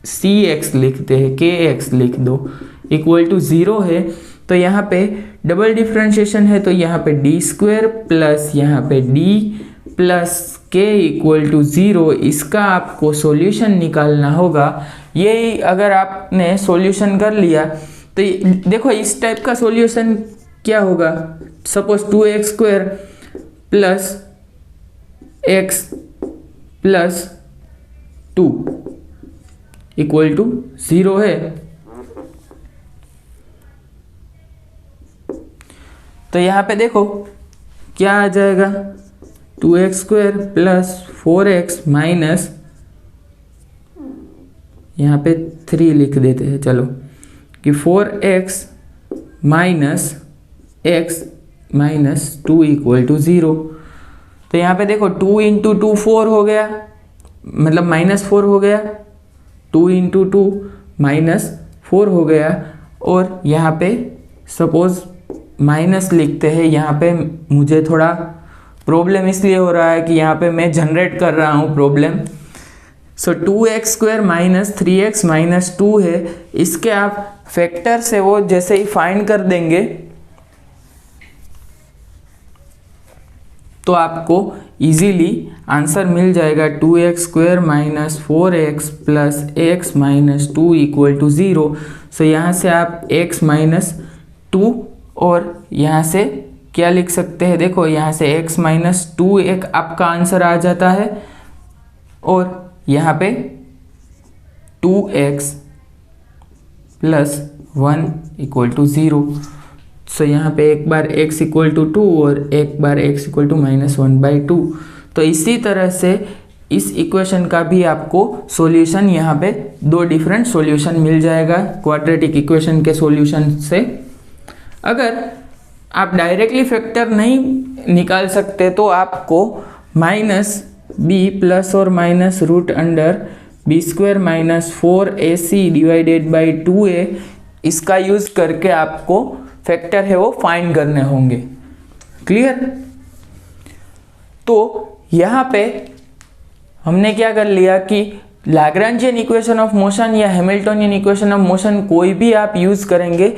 c x लिखते हैं, के एक्स लिख दो, इक्वल टू 0 है। तो यहाँ पे डबल डिफ्रेंशिएशन है, तो यहाँ पे डी स्क्वेयर प्लस यहाँ पे डी प्लस के इक्वल टू 0, इसका आपको सॉल्यूशन निकालना होगा। ये अगर आपने सॉल्यूशन कर लिया तो देखो इस टाइप का सॉल्यूशन क्या होगा, suppose 2x square plus x plus 2 equal to 0 है। तो यहाँ पे देखो क्या आ जाएगा, 2x square plus 4x minus, यहाँ पे 3 लिख देते हैं चलो, कि 4x minus x minus 2 equal to 0। तो यहाँ पे देखो 2 इंटू 2 4 हो गया, मतलब माइनस 4 हो गया, 2 इंटू 2 माइनस 4 हो गया। और यहाँ पे सपोज माइनस लिखते हैं, यहाँ पे मुझे थोड़ा प्रॉब्लम इसलिए हो रहा है कि यहाँ पे मैं जनरेट कर रहा हूँ प्रॉब्लम। सो 2x square minus 3x minus 2 है, इसके आप फैक्टर से वो जैसे ही फाइंड कर देंगे तो आपको इजीली आंसर मिल जाएगा, 2x square minus 4x plus x minus 2 equal to 0। So यहाँ से आप x माइनस 2 और यहाँ से क्या लिख सकते हैं, देखो यहाँ से x माइनस 2 एक आपका आंसर आ जाता है, और यहाँ पे 2x plus 1 equal to 0। So यहाँ पे एक बार x इक्वल टू 2 और एक बार x इक्वल टू माइनस 1/2। तो इसी तरह से इस इक्वेशन का भी आपको सॉल्यूशन यहाँ पे 2 डिफरेंट सॉल्यूशन मिल जाएगा क्वाड्रेटिक इक्वेशन के सॉल्यूशन से। अगर आप डायरेक्टली फैक्टर नहीं निकाल सकते तो आपको माइनस बी प्लस और minus root under b square minus 4ac divided by 2a, इसका यूज करके आपको फैक्टर है वो फाइंड करने होंगे। क्लियर? तो यहाँ पे हमने क्या कर लिया कि लाग्रांजियन इक्वेशन ऑफ मोशन या हैमिल्टोनियन इक्वेशन ऑफ मोशन कोई भी आप यूज करेंगे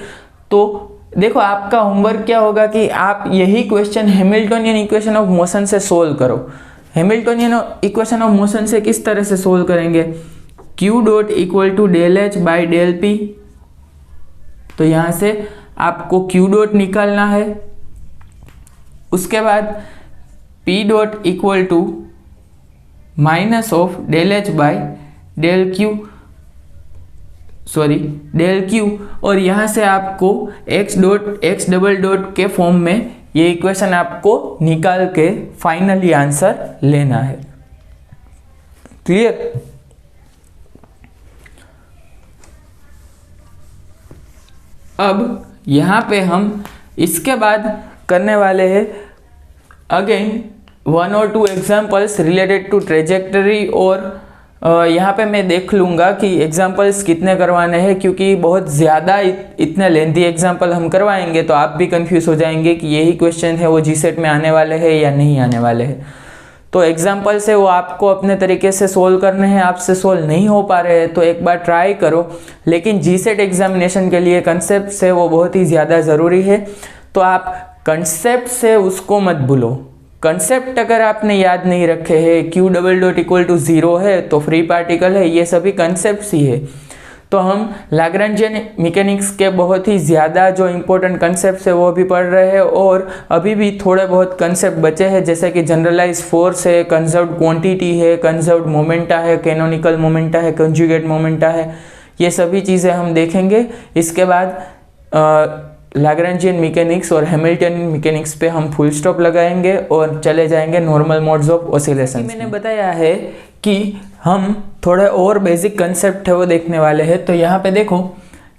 तो देखो आपका होमवर्क क्या होगा कि आप यही question Hamiltonian equation of motion से सोल्व करो। हैमिल्टोनियन इक्वेशन ऑफ मोशन से किस तरह से सोल्व करेंगे, q dot equal to del h by del p. तो यहाँ से आपको q डॉट निकालना है, उसके बाद p dot equal to minus of del h by del q, del q, और यहाँ से आपको x डबल डॉट के फॉर्म में ये इक्वेशन आपको निकाल के फाइनली आंसर लेना है। क्लियर? अब यहाँ पे हम इसके बाद करने वाले हैं अगेन 1 और 2 एग्जाम्पल्स रिलेटेड टू ट्रेजेक्टरी, और यहाँ पे मैं देख लूँगा कि एग्जाम्पल्स कितने करवाने हैं, क्योंकि बहुत ज़्यादा इतने लेंथी एग्जाम्पल हम करवाएंगे तो आप भी कंफ्यूज हो जाएंगे कि यही क्वेश्चन है वो जीसेट में आने वाले हैं या नहीं आने वाले हैं। तो एग्जाम्पल्स है वो आपको अपने तरीके से सोल्व करने हैं, आपसे सोल्व नहीं हो पा रहे हैं तो एक बार ट्राई करो, लेकिन जीसेट एग्जामिनेशन के लिए कंसेप्ट है वो बहुत ही ज़्यादा ज़रूरी है। तो आप कंसेप्ट से उसको मत भूलो। कंसेप्ट अगर आपने याद नहीं रखे हैं, q double dot equal to 0 है तो फ्री पार्टिकल है, ये सभी कंसेप्ट ही है। तो हम लाग्रांजियन मैकेनिक्स के बहुत ही ज़्यादा जो इम्पोर्टेंट कंसेप्ट है वो भी पढ़ रहे हैं, और अभी भी थोड़े बहुत कंसेप्ट बचे हैं, जैसे कि जनरलाइज फोर्स है, कंजर्व्ड क्वांटिटी है, कंजर्व्ड मोमेंटा है, कैनोनिकल मोमेंटा है, कंजुगेट मोमेंटा है। ये सभी चीज़ें हम देखेंगे। इसके बाद लाग्रांजियन मैकेनिक्स और हैमिल्टनियन मैकेनिक्स पे हम फुल स्टॉप लगाएंगे और चले जाएंगे नॉर्मल मोड्स ऑफ ऑसिलेशन। मैंने बताया है कि हम थोड़े और बेसिक कंसेप्ट है वो देखने वाले हैं। तो यहाँ पे देखो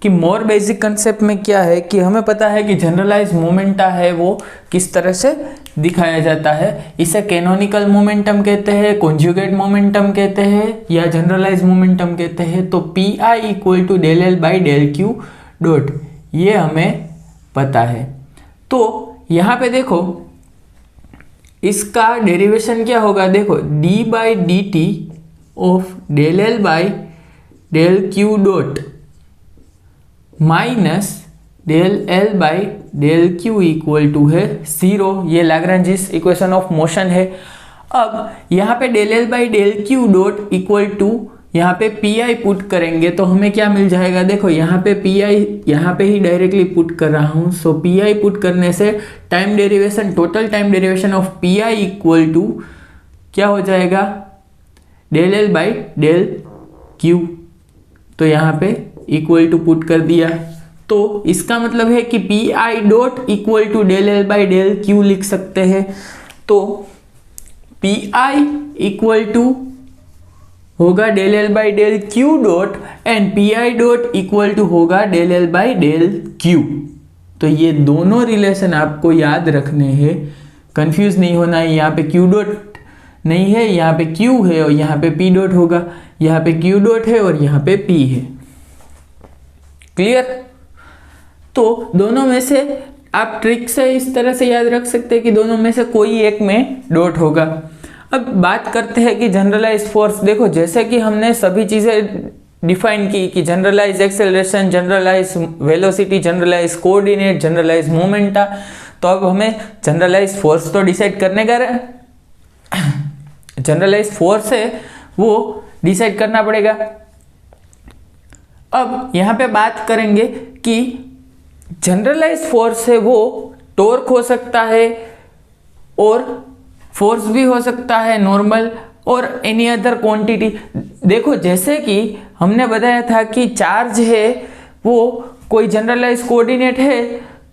कि मोर बेसिक कंसेप्ट में क्या है कि हमें पता है कि जनरलाइज मोमेंटा है वो किस तरह से दिखाया जाता है। इसे कैनोनिकल मोमेंटम कहते हैं, कॉन्जुगेट मोमेंटम कहते हैं, या जनरलाइज मोमेंटम कहते हैं। तो P I equal to del L by del Q dot, ये हमें पता है। तो यहाँ पे देखो इसका डेरिवेशन क्या होगा, देखो d by D T of del L by del Q dot minus del L by del Q equal to है 0। ये लाग्रांजिस इक्वेशन ऑफ मोशन है। अब यहाँ पे del L by del Q dot equal to, यहाँ पे पी आई पुट करेंगे तो हमें क्या मिल जाएगा, देखो यहाँ पे पी आई यहाँ पे ही डायरेक्टली पुट कर रहा हूँ। सो पी आई पुट करने से time derivation, total time derivation of p I equal to क्या हो जाएगा, del L by del Q. तो यहाँ पे इक्वल टू पुट कर दिया। तो इसका मतलब है कि P I dot equal to del L by del Q लिख सकते हैं। तो पी आई इक्वल टू होगा del L by del Q dot and P I dot equal to होगा del L by del Q. तो ये दोनों relation आपको याद रखने हैं, कंफ्यूज नहीं होना है। यहाँ पे क्यू डॉट नहीं है, यहाँ पे क्यू है और यहाँ पे पी डॉट होगा, यहाँ पे क्यू डॉट है और यहाँ पे पी है। क्लियर? तो दोनों में से आप ट्रिक से इस तरह से याद रख सकते हैं कि दोनों में से कोई एक में डॉट होगा। अब बात करते हैं कि जनरलाइज फोर्स। देखो जैसे कि हमने सभी चीज़ें डिफाइन की कि generalize acceleration, generalize velocity, generalize coordinate, generalize momenta, तो अब हमें जनरलाइज फोर्स तो डिसाइड करने का जनरलाइज फोर्स है वो डिसाइड करना पड़ेगा। अब यहाँ पे बात करेंगे कि जनरलाइज फोर्स है वो टॉर्क हो सकता है और फोर्स भी हो सकता है नॉर्मल, और एनी अदर क्वांटिटी। देखो जैसे कि हमने बताया था कि चार्ज है वो कोई जनरलाइज कोऑर्डिनेट है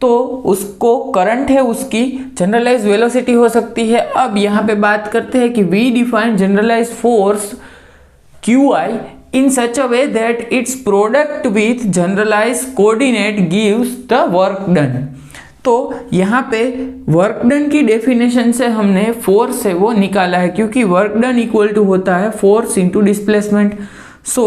तो उसको करंट है उसकी जनरलाइज वेलोसिटी हो सकती है। अब यहाँ पे बात करते हैं कि we define generalize force q i in such a way that its product with generalized coordinate gives the work done। तो यहाँ पे वर्क डन की डेफिनेशन से हमने फोर्स है वो निकाला है, क्योंकि वर्क डन इक्वल टू होता है फोर्स इनटू डिस्प्लेसमेंट। सो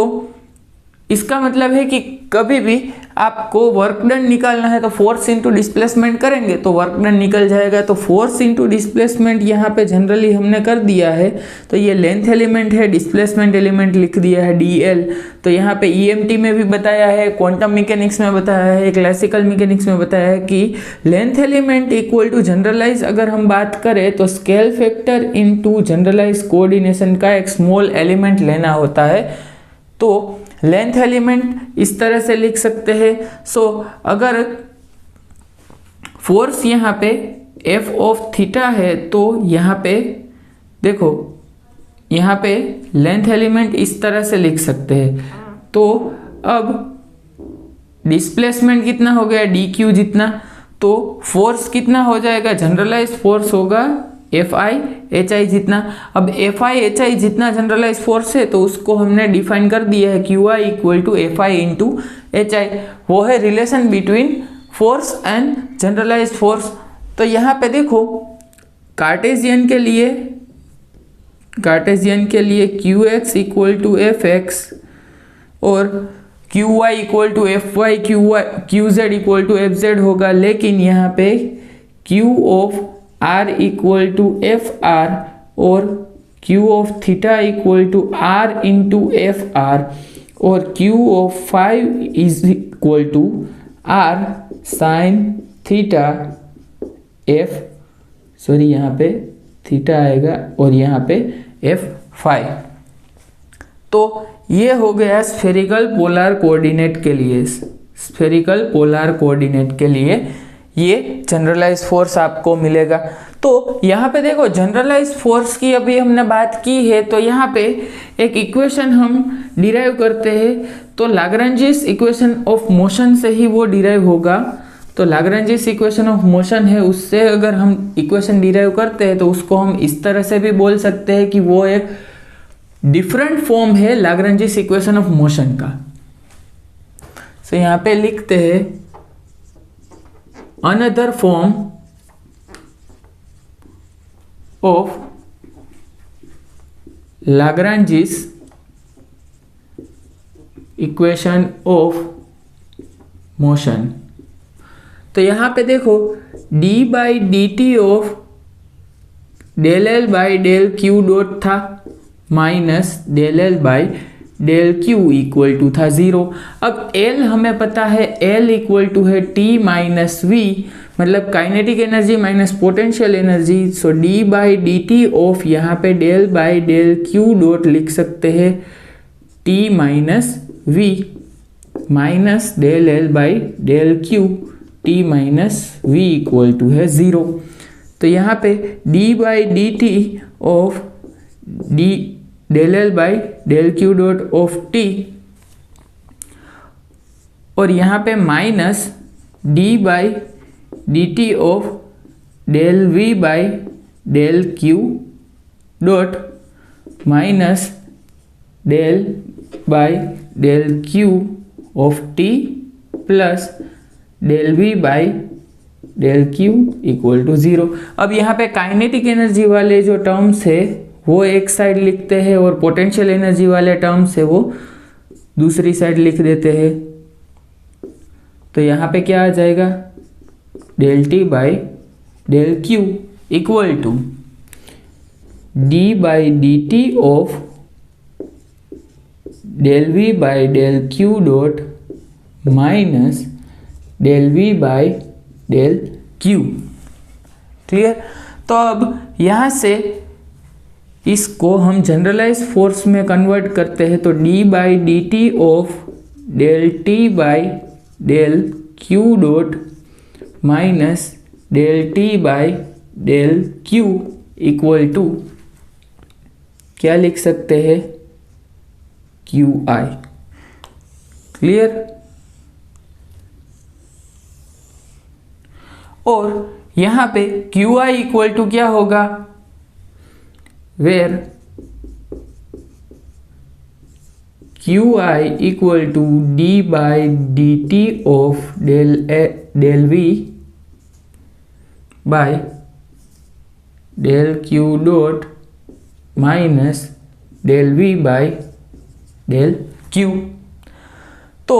इसका मतलब है कि कभी भी आपको वर्क डन निकालना है तो फोर्स इनटू डिस्प्लेसमेंट करेंगे तो वर्क डन निकल जाएगा। तो फोर्स इनटू डिस्प्लेसमेंट यहाँ पे जनरली हमने कर दिया है। तो ये लेंथ एलिमेंट है, डिस्प्लेसमेंट एलिमेंट लिख दिया है dl। तो यहाँ पे EMT में भी बताया है, क्वांटम मैकेनिक्स में बताया है, क्लासिकल मैकेनिक्स में बताया है कि length element equal to generalize, अगर हम बात करें तो scale factor into generalize coordination का एक स्मॉल एलिमेंट लेना होता है। तो लेंथ एलिमेंट इस तरह से लिख सकते हैं। सो अगर फोर्स यहाँ पे एफ ऑफ थीटा है तो यहाँ पे देखो यहाँ पे लेंथ एलिमेंट इस तरह से लिख सकते हैं। तो अब डिस्प्लेसमेंट कितना हो गया, डी क्यू जितना, तो फोर्स कितना हो जाएगा, जनरलाइज फोर्स होगा एफ आई एच आई जितना। अब एफ आई एच आई जितना जनरलाइज फोर्स है तो उसको हमने डिफाइन कर दिया है Q I equal to F I into H I. वो है relation between force and generalise force. तो यहाँ पे देखो कार्टेशियन के लिए Q X equal to F X और Q Y equal to F Y, Q Z equal to F Z होगा। लेकिन यहाँ पे Q of r equal to F R और q of theta equal to r into F R और q of five is equal to r sine theta f, sorry यहाँ पे theta आएगा और यहाँ पे एफ फाइव। तो ये हो गया स्फेरिकल पोलर कोऑर्डिनेट के लिए। स्फेरिकल पोलर कोऑर्डिनेट के लिए ये जनरलाइज फोर्स आपको मिलेगा। तो यहाँ पे देखो जनरलाइज फोर्स की अभी हमने बात की है, तो यहाँ पे एक इक्वेशन हम डिराइव करते हैं, तो लाग्रांजिस इक्वेशन ऑफ मोशन से ही वो डिराइव होगा। तो लाग्रांजिस इक्वेशन ऑफ मोशन है, उससे अगर हम इक्वेशन डिराइव करते हैं तो उसको हम इस तरह से भी बोल सकते हैं कि वो एक डिफरेंट फॉर्म है लाग्रांजिस इक्वेशन ऑफ मोशन का। तो यहाँ पे लिखते हैं another form of Lagrange's equation of motion. तो यहाँ पे देखो d by D T of del L by del Q dot था minus del L by del Q equal to था 0। अब L हमें पता है, L इक्वल टू है T माइनस V, मतलब kinetic energy minus potential energy. So d by D T of यहाँ पे del by del Q dot लिख सकते हैं T minus V minus del L by del q T minus V equal to है 0। तो यहाँ पे d by D T of d del L by del Q dot of t, और यहाँ पे minus d by D T of del v by del Q dot minus del by del q of t plus del v by del Q equal to 0। अब यहाँ पे kinetic energy वाले जो terms है वो एक साइड लिखते हैं और पोटेंशियल एनर्जी वाले टर्म्स है वो दूसरी साइड लिख देते हैं। तो यहाँ पे क्या आ जाएगा, del t by del Q equal to d by D T of del v by del Q dot minus del v by del q. Clear. तो अब यहाँ से इसको हम जनरलाइज फोर्स में कन्वर्ट करते हैं, तो d by D T of del t by del Q dot minus del t by del Q equal to क्या लिख सकते हैं, क्यू आई। क्लियर। और यहाँ पे क्यू आई इक्वल टू क्या होगा, where q I equal to d by D T of del v by del Q dot minus del v by del Q. तो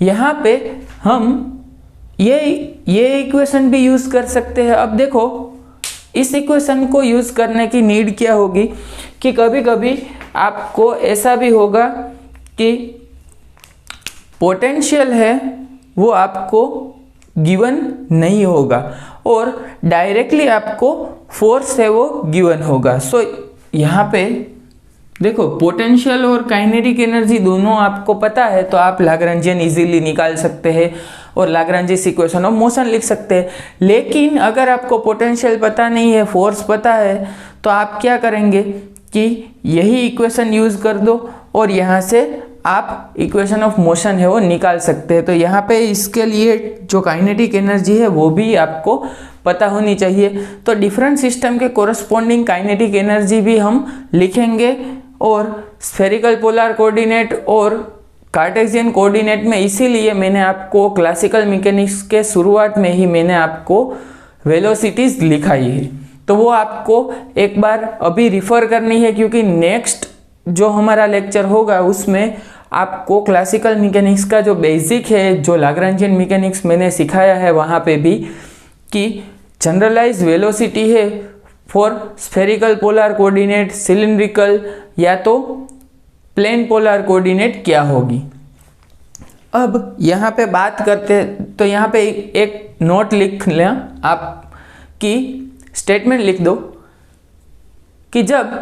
यहाँ पे हम ये इक्वेशन भी यूज कर सकते हैं। अब देखो इस इक्वेशन को यूज करने की नीड क्या होगी कि कभी कभी आपको ऐसा भी होगा कि पोटेंशियल है वो आपको गिवन नहीं होगा और डायरेक्टली आपको फोर्स है वो गिवन होगा। सो यहाँ पे देखो पोटेंशियल और काइनेटिक एनर्जी दोनों आपको पता है, तो आप लाग्रांजियन इजीली निकाल सकते हैं और लाग्रांजिस इक्वेशन ऑफ मोशन लिख सकते हैं। लेकिन अगर आपको पोटेंशियल पता नहीं है, फोर्स पता है, तो आप क्या करेंगे कि यही इक्वेशन यूज कर दो और यहाँ से आप इक्वेशन ऑफ मोशन है वो निकाल सकते हैं। तो यहाँ पे इसके लिए जो काइनेटिक एनर्जी है वो भी आपको पता होनी चाहिए। तो डिफरेंट सिस्टम के कोरस्पॉन्डिंग काइनेटिक एनर्जी भी हम लिखेंगे और स्फेरिकल पोलर कोऑर्डिनेट और कार्टेशियन कोऑर्डिनेट में इसीलिए मैंने आपको क्लासिकल मैकेनिक्स के शुरुआत में ही मैंने आपको वेलोसिटीज लिखाई है, तो वो आपको एक बार अभी रिफर करनी है, क्योंकि नेक्स्ट जो हमारा लेक्चर होगा उसमें आपको क्लासिकल मैकेनिक्स का जो बेसिक है, जो लाग्रांजियन मैकेनिक्स मैंने सिखाया है वहाँ पे भी, कि जनरलाइज वेलोसिटी है for spherical polar coordinate, cylindrical या तो प्लेन पोलर कोऑर्डिनेट क्या होगी। अब यहाँ पे बात करते हैं, तो यहाँ पे एक नोट लिख लें आप कि स्टेटमेंट लिख दो कि जब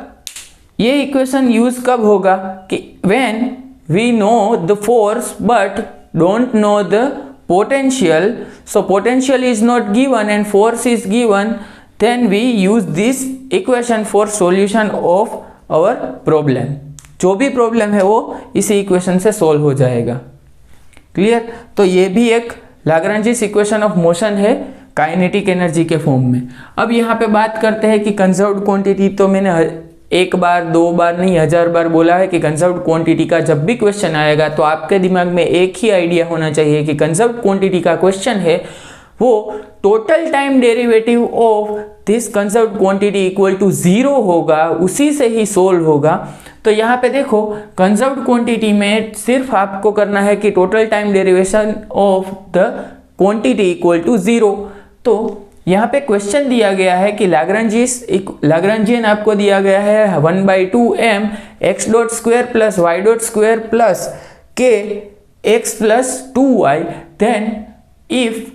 ये इक्वेशन यूज कब होगा कि when we know the force but don't know the potential, so potential is not given and force is given, then we use this equation for solution of our problem. जो भी problem है वो इसी equation से solve हो जाएगा। Clear? तो ये भी एक लाग्रांजिस इक्वेशन ऑफ मोशन है काइनेटिक एनर्जी के फॉर्म में। अब यहाँ पे बात करते हैं कि कंजर्व्ड क्वांटिटी, तो मैंने एक बार दो बार नहीं 1000 बार बोला है कि कंजर्व्ड क्वांटिटी का जब भी क्वेश्चन आएगा तो आपके दिमाग में एक ही आइडिया होना चाहिए कि कंजर्व्ड क्वांटिटी का क्वेश्चन है वो total time derivative of this conserved quantity equal to 0 होगा, उसी से ही सोल्व होगा। तो यहाँ पे देखो कंजर्व्ड क्वांटिटी में सिर्फ आपको करना है कि total time derivation of the quantity equal to 0। तो यहाँ पे क्वेश्चन दिया गया है कि लाग्रांजियन आपको दिया गया है 1/2m x dot square plus y dot square plus k x plus 2y, then if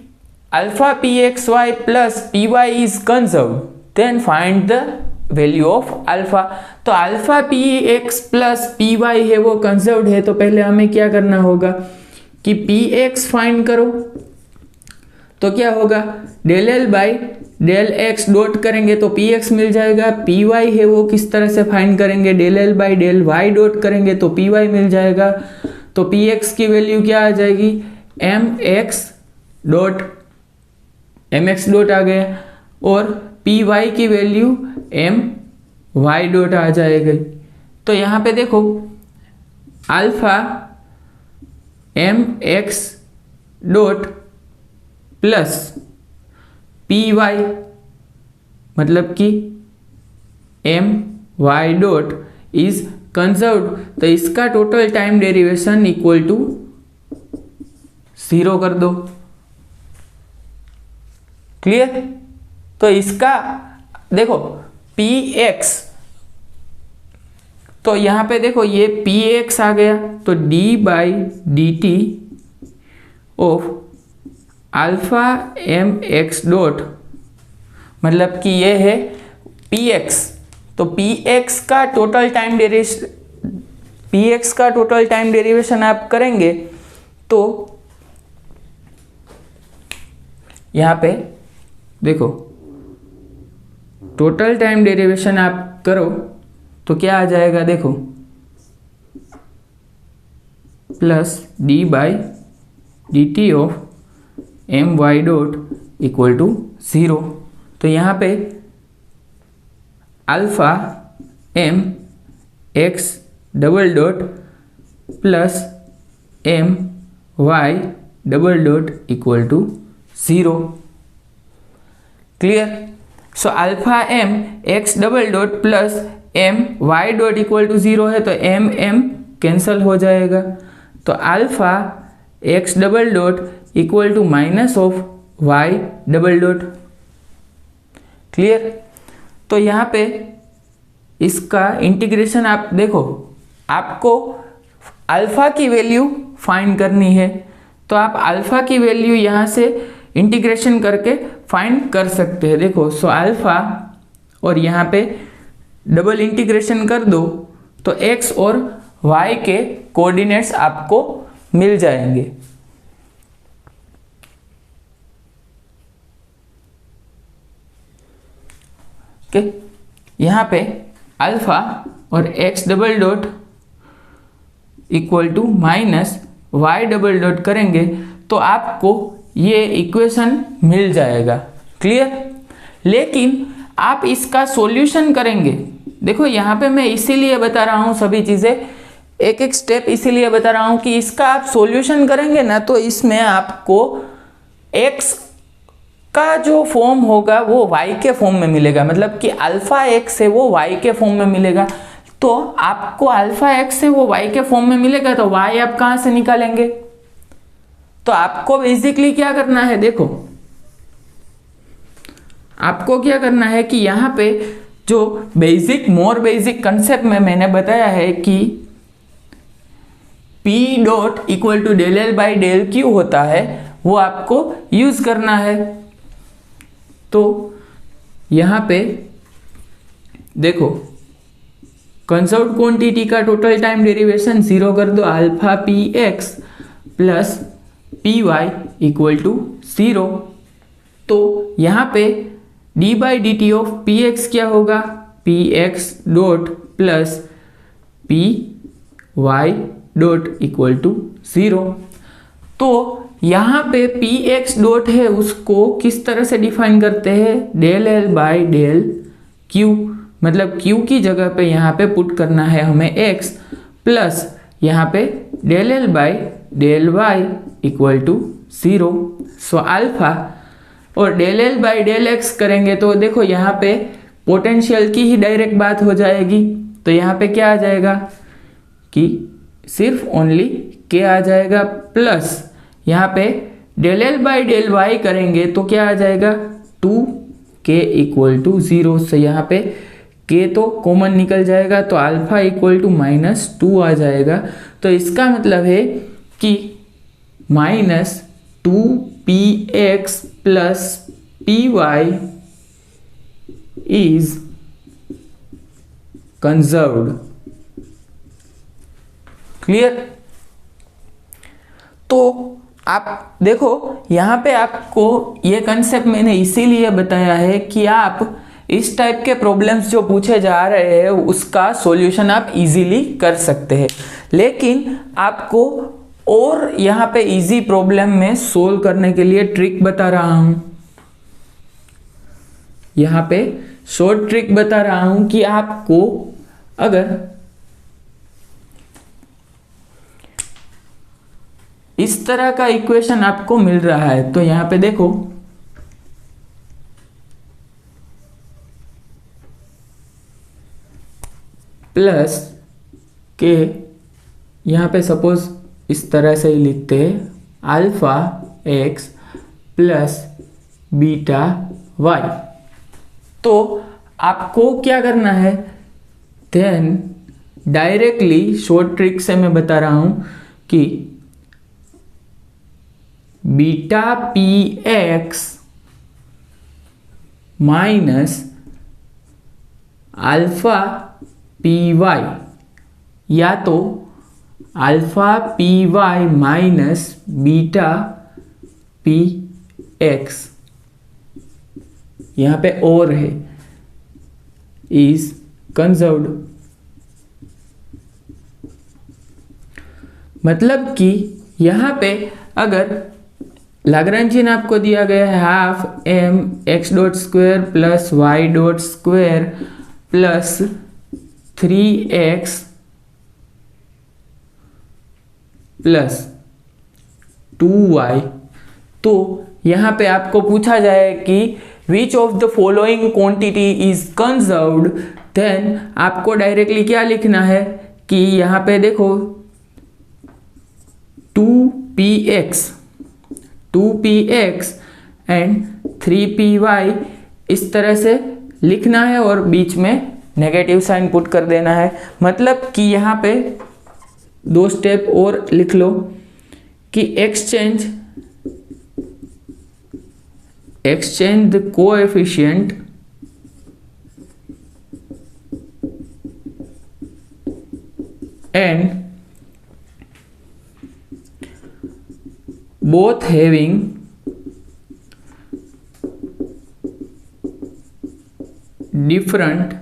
alpha pxy plus py is conserved then find the value of alpha. तो अल्फा px प्लस py है वो conserved है, तो पहले हमें क्या करना होगा कि px फाइंड करो। तो क्या होगा del L by del x dot करेंगे तो पी एक्स मिल जाएगा। पी वाई है वो किस तरह से फाइंड करेंगे, del L by del y dot करेंगे तो पी वाई मिल जाएगा। तो पी एक्स की वैल्यू क्या आ जाएगी एम एक्स डॉट आ गया और पी वाई की वैल्यू एम वाई डॉट आ जाएगी। तो यहाँ पे देखो alpha m x dot plus p y मतलब कि m y dot is conserved, तो इसका total time derivation equal to 0 कर दो। क्लियर? तो इसका देखो पी एक्स, तो यहां पे देखो ये पी एक्स आ गया तो d by D T of alpha m x dot मतलब कि ये है पी एक्स। तो पी एक्स का टोटल टाइम डेरिवेशन आप करेंगे तो यहाँ पे देखो टोटल टाइम डेरिवेशन आप करो तो क्या आ जाएगा देखो plus d by D T of m y dot equal to 0। तो यहाँ पे alpha m x double dot plus m y double dot equal to 0। Clear? So alpha m x double dot plus m y dot equal to 0 है तो m m cancel हो जाएगा। तो alpha x double dot equal to minus of y double dot. Clear? तो यहाँ पे इसका integration आप देखो, आपको अल्फा की वैल्यू फाइंड करनी है तो आप अल्फा की वैल्यू यहाँ से इंटीग्रेशन करके फाइंड कर सकते हैं। देखो सो अल्फा और यहाँ पे डबल इंटीग्रेशन कर दो तो एक्स और वाई के कोऑर्डिनेट्स आपको मिल जाएंगे। ओके, यहाँ पे अल्फा और x double dot equal to minus y double dot करेंगे तो आपको ये इक्वेशन मिल जाएगा। क्लियर? लेकिन आप इसका सॉल्यूशन करेंगे, देखो यहाँ पे मैं इसीलिए बता रहा हूँ सभी चीज़ें एक एक स्टेप इसीलिए बता रहा हूँ कि इसका आप सॉल्यूशन करेंगे ना तो इसमें आपको x का जो फॉर्म होगा वो y के फॉर्म में मिलेगा, मतलब कि अल्फा x है वो y के फॉर्म में मिलेगा। तो आपको अल्फा x है वो y के फॉर्म में मिलेगा तो y आप कहाँ से निकालेंगे? तो आपको बेसिकली क्या करना है, देखो आपको क्या करना है कि यहाँ पे जो मोर बेसिक कंसेप्ट में मैंने बताया है कि P dot equal to del L by del q होता है वो आपको यूज करना है। तो यहाँ पे देखो कंजर्व्ड क्वांटिटी का टोटल टाइम डेरिवेशन 0 कर दो, alpha p x plus p y equal to 0। तो यहाँ पे D by D T of p x क्या होगा, p x dot plus p y dot equal to 0। तो यहाँ पे पी एक्स डॉट है उसको किस तरह से डिफाइन करते हैं, del L by del q, मतलब क्यू की जगह पे यहाँ पे पुट करना है हमें एक्स प्लस यहाँ पे del L by del Y equal to 0। So alpha और del L by del X करेंगे तो देखो यहाँ पे पोटेंशियल की ही डायरेक्ट बात हो जाएगी। तो यहाँ पे क्या आ जाएगा कि सिर्फ ओनली के आ जाएगा, प्लस यहाँ पे del L by del y करेंगे तो क्या आ जाएगा 2k इक्वल टू 0। से यहाँ पे k तो कॉमन निकल जाएगा तो अल्फा इक्वल टू -2 आ जाएगा। तो इसका मतलब है कि -2px plus py is conserved. Clear? तो आप देखो यहाँ पे आपको ये कंसेप्ट मैंने इसीलिए बताया है कि आप इस टाइप के प्रॉब्लम्स जो पूछे जा रहे हैं उसका सॉल्यूशन आप इजीली कर सकते हैं। लेकिन आपको और यहाँ पे इजी प्रॉब्लम में सोल्व करने के लिए ट्रिक बता रहा हूँ। यहाँ पे शॉर्ट ट्रिक बता रहा हूँ कि आपको अगर इस तरह का इक्वेशन आपको मिल रहा है तो यहाँ पे देखो प्लस के, यहाँ पे सपोज इस तरह से ही लिखते हैं alpha x plus beta y. तो आपको क्या करना है, देन डायरेक्टली शॉर्ट ट्रिक से मैं बता रहा हूं कि beta p x minus alpha p y या तो alpha p y minus beta p x, यहाँ पे और है, इज कंजर्व्ड। मतलब कि यहाँ पे अगर लाग्रांजियन आपको दिया गया है half M x dot square plus y dot square plus 3x plus 2y, तो यहाँ पे आपको पूछा जाए कि which of the following quantity is conserved, then आपको डायरेक्टली क्या लिखना है कि यहाँ पे देखो 2px एंड 3py इस तरह से लिखना है और बीच में नेगेटिव साइन पुट कर देना है। मतलब कि यहाँ पे 2 स्टेप और लिख लो कि exchange the coefficient and both having different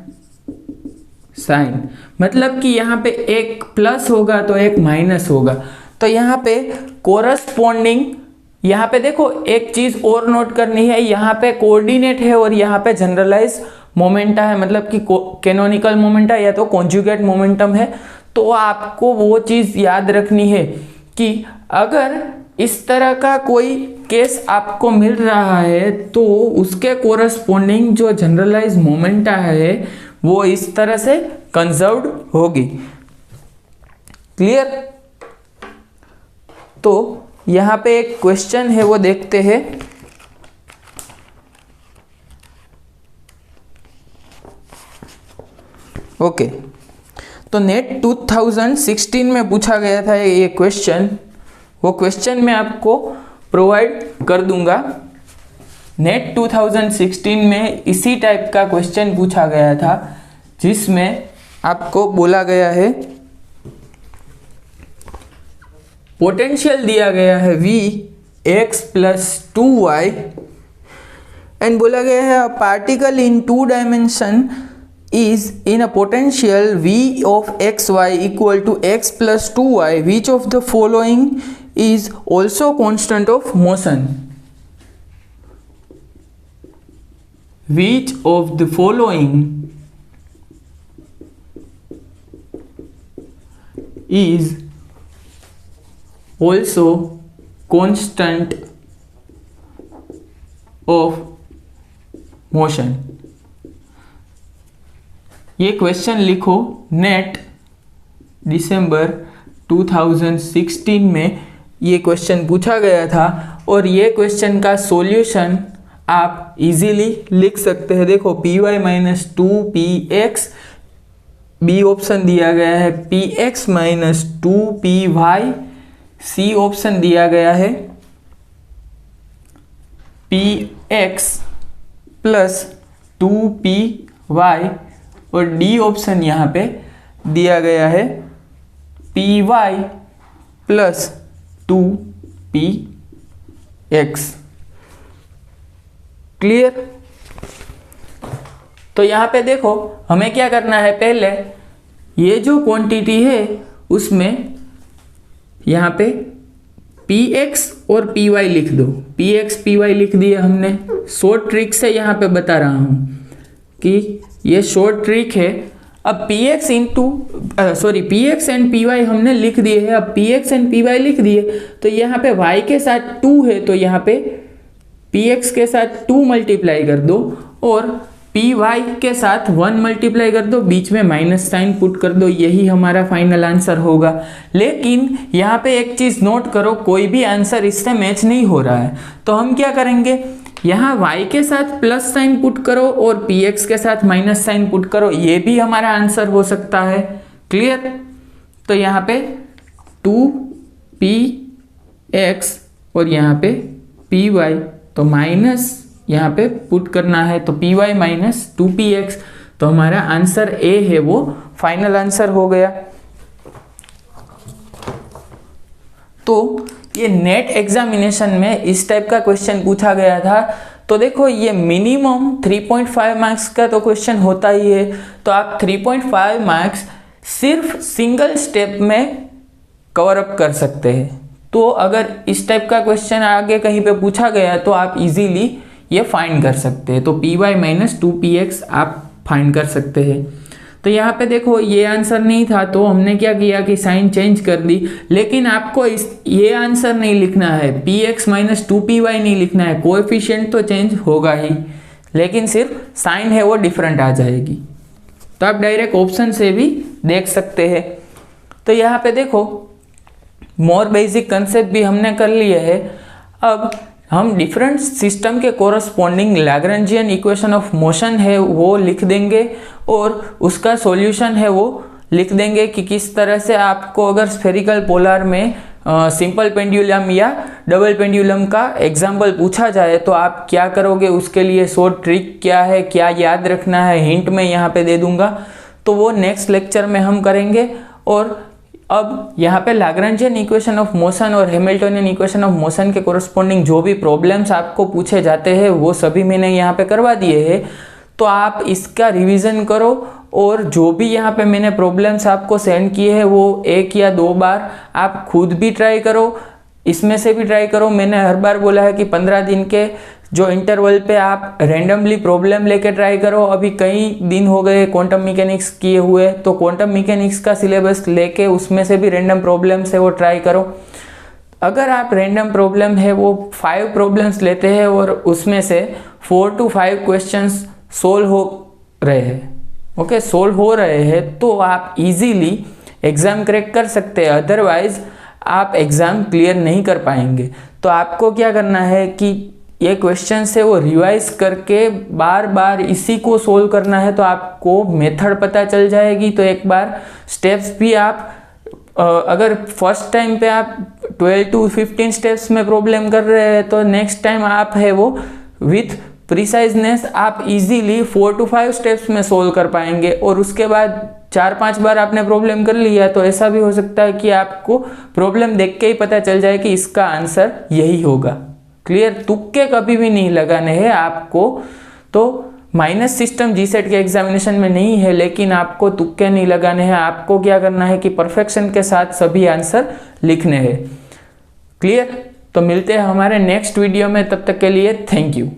sign. मतलब कि यहाँ पे एक प्लस होगा तो एक माइनस होगा। तो यहाँ पे कोरस्पॉन्डिंग, यहाँ पे देखो एक चीज और नोट करनी है, यहाँ पे कोऑर्डिनेट है और यहाँ पे जनरलाइज मोमेंटा है, मतलब कि कैनोनिकल मोमेंटा या तो कॉन्जुगेट मोमेंटम है। तो आपको वो चीज याद रखनी है कि अगर इस तरह का कोई केस आपको मिल रहा है तो उसके कोरस्पॉन्डिंग जो जनरलाइज मोमेंटा है वो इस तरह से कंजर्व्ड होगी। क्लियर? तो यहाँ पे एक क्वेश्चन है वो देखते हैं। ओके, तो नेट 2016 में पूछा गया था ये क्वेश्चन, वो क्वेश्चन मैं आपको प्रोवाइड कर दूंगा। नेट 2016 में इसी टाइप का क्वेश्चन पूछा गया था जिसमें आपको बोला गया है, पोटेंशियल दिया गया है v x plus 2y and बोला गया है a particle in 2 dimension is in a potential v of xy equal to x plus 2y, which of the following is also constant of motion? Which of the following is also constant of motion? ये question लिखो, net दिसंबर 2016 में ये question पूछा गया था और ये question का सॉल्यूशन आप इजीली लिख सकते हैं। देखो p y minus 2px, b option दिया गया है px minus 2py, C option दिया गया है px प्लस 2py और डी ऑप्शन यहाँ पे दिया गया है py प्लस 2px। क्लियर? तो यहाँ पे देखो हमें क्या करना है, पहले ये जो क्वांटिटी है उसमें यहाँ पे px और py लिख दो, px py लिख दिया हमने। शॉर्ट ट्रिक से यहाँ पे बता रहा हूँ कि ये शॉर्ट ट्रिक है। अब px एंड py हमने लिख दिए हैं। अब px एंड py लिख दिए तो यहाँ पे y के साथ 2 है तो यहाँ पे px के साथ 2 मल्टीप्लाई कर दो और py के साथ 1 मल्टीप्लाई कर दो, बीच में माइनस साइन पुट कर दो, यही हमारा फाइनल आंसर होगा। लेकिन यहाँ पे एक चीज़ नोट करो, कोई भी आंसर इससे मैच नहीं हो रहा है तो हम क्या करेंगे, यहाँ y के साथ प्लस साइन पुट करो और px के साथ माइनस साइन पुट करो, ये भी हमारा आंसर हो सकता है। क्लियर? तो यहाँ पे 2px और यहाँ पे py, तो माइनस यहाँ पे पुट करना है तो py माइनस 2px, तो हमारा आंसर ए है वो फाइनल आंसर हो गया। तो ये नेट एग्जामिनेशन में इस टाइप का क्वेश्चन पूछा गया था। तो देखो ये मिनिमम 3.5 मार्क्स का तो क्वेश्चन होता ही है, तो आप 3.5 मार्क्स सिर्फ सिंगल स्टेप में कवर अप कर सकते हैं। तो अगर इस टाइप का क्वेश्चन आगे कहीं पे पूछा गया तो आप इजीली ये फाइंड कर सकते हैं। तो py माइनस 2px आप फाइंड कर सकते हैं। तो यहाँ पे देखो ये आंसर नहीं था तो हमने क्या किया कि साइन चेंज कर दी, लेकिन आपको ये आंसर नहीं लिखना है, px माइनस 2py नहीं लिखना है, कोएफिशिएंट तो चेंज होगा ही लेकिन सिर्फ साइन है वो डिफरेंट आ जाएगी। तो आप डायरेक्ट ऑप्शन से भी देख सकते हैं। तो यहाँ पे देखो मोर बेसिक कंसेप्ट भी हमने कर लिए है। अब हम डिफरेंट सिस्टम के corresponding Lagrangian equation of motion है वो लिख देंगे और उसका सॉल्यूशन है वो लिख देंगे कि किस तरह से आपको अगर स्फेरिकल पोलर में सिंपल पेंडुलम या डबल पेंडुलम का एग्जाम्पल पूछा जाए तो आप क्या करोगे, उसके लिए शॉर्ट ट्रिक क्या है, क्या याद रखना है, हिंट मैं यहाँ पे दे दूंगा। तो वो नेक्स्ट लेक्चर में हम करेंगे। और अब यहाँ पे लैग्रेंजियन इक्वेशन ऑफ मोशन और हैमिल्टनियन इक्वेशन ऑफ मोशन के कोरस्पॉन्डिंग जो भी प्रॉब्लम्स आपको पूछे जाते हैं वो सभी मैंने यहाँ पे करवा दिए हैं। तो आप इसका रिवीजन करो और जो भी यहाँ पे मैंने प्रॉब्लम्स आपको सेंड किए हैं वो 1 या 2 बार आप खुद भी ट्राई करो, इसमें से भी ट्राई करो। मैंने हर बार बोला है कि 15 दिन के जो इंटरवल पे आप रैंडमली प्रॉब्लम लेके ट्राई करो। अभी कई दिन हो गए क्वांटम मैकेनिक्स किए हुए, तो क्वांटम मैकेनिक्स का सिलेबस लेके उसमें से भी रैंडम प्रॉब्लम्स है वो ट्राई करो। अगर आप रैंडम प्रॉब्लम है वो 5 प्रॉब्लम्स लेते हैं और उसमें से 4 to 5 क्वेश्चंस सोल्व हो रहे हैं, ओके सोल्व हो रहे हैं, तो आप इजीली एग्ज़ाम क्रैक कर सकते हैं। अदरवाइज आप एग्ज़ाम क्लियर नहीं कर पाएंगे। तो आपको क्या करना है कि ये क्वेश्चन से वो रिवाइज करके बार बार इसी को सोल्व करना है, तो आपको मेथड पता चल जाएगी। तो एक बार स्टेप्स भी आप अगर फर्स्ट टाइम पे आप 12 to 15 स्टेप्स में प्रॉब्लम कर रहे हैं तो नेक्स्ट टाइम आप है वो विथ प्रिसाइजनेस आप इजीली 4 to 5 स्टेप्स में सोल्व कर पाएंगे। और उसके बाद 4-5 बार आपने प्रॉब्लम कर लिया तो ऐसा भी हो सकता है कि आपको प्रॉब्लम देख के ही पता चल जाए कि इसका आंसर यही होगा। क्लियर? तुक्के कभी भी नहीं लगाने हैं आपको। तो माइनस सिस्टम जीसेट के एग्जामिनेशन में नहीं है, लेकिन आपको तुक्के नहीं लगाने हैं। आपको क्या करना है कि परफेक्शन के साथ सभी आंसर लिखने हैं। क्लियर? तो मिलते हैं हमारे नेक्स्ट वीडियो में, तब तक के लिए थैंक यू।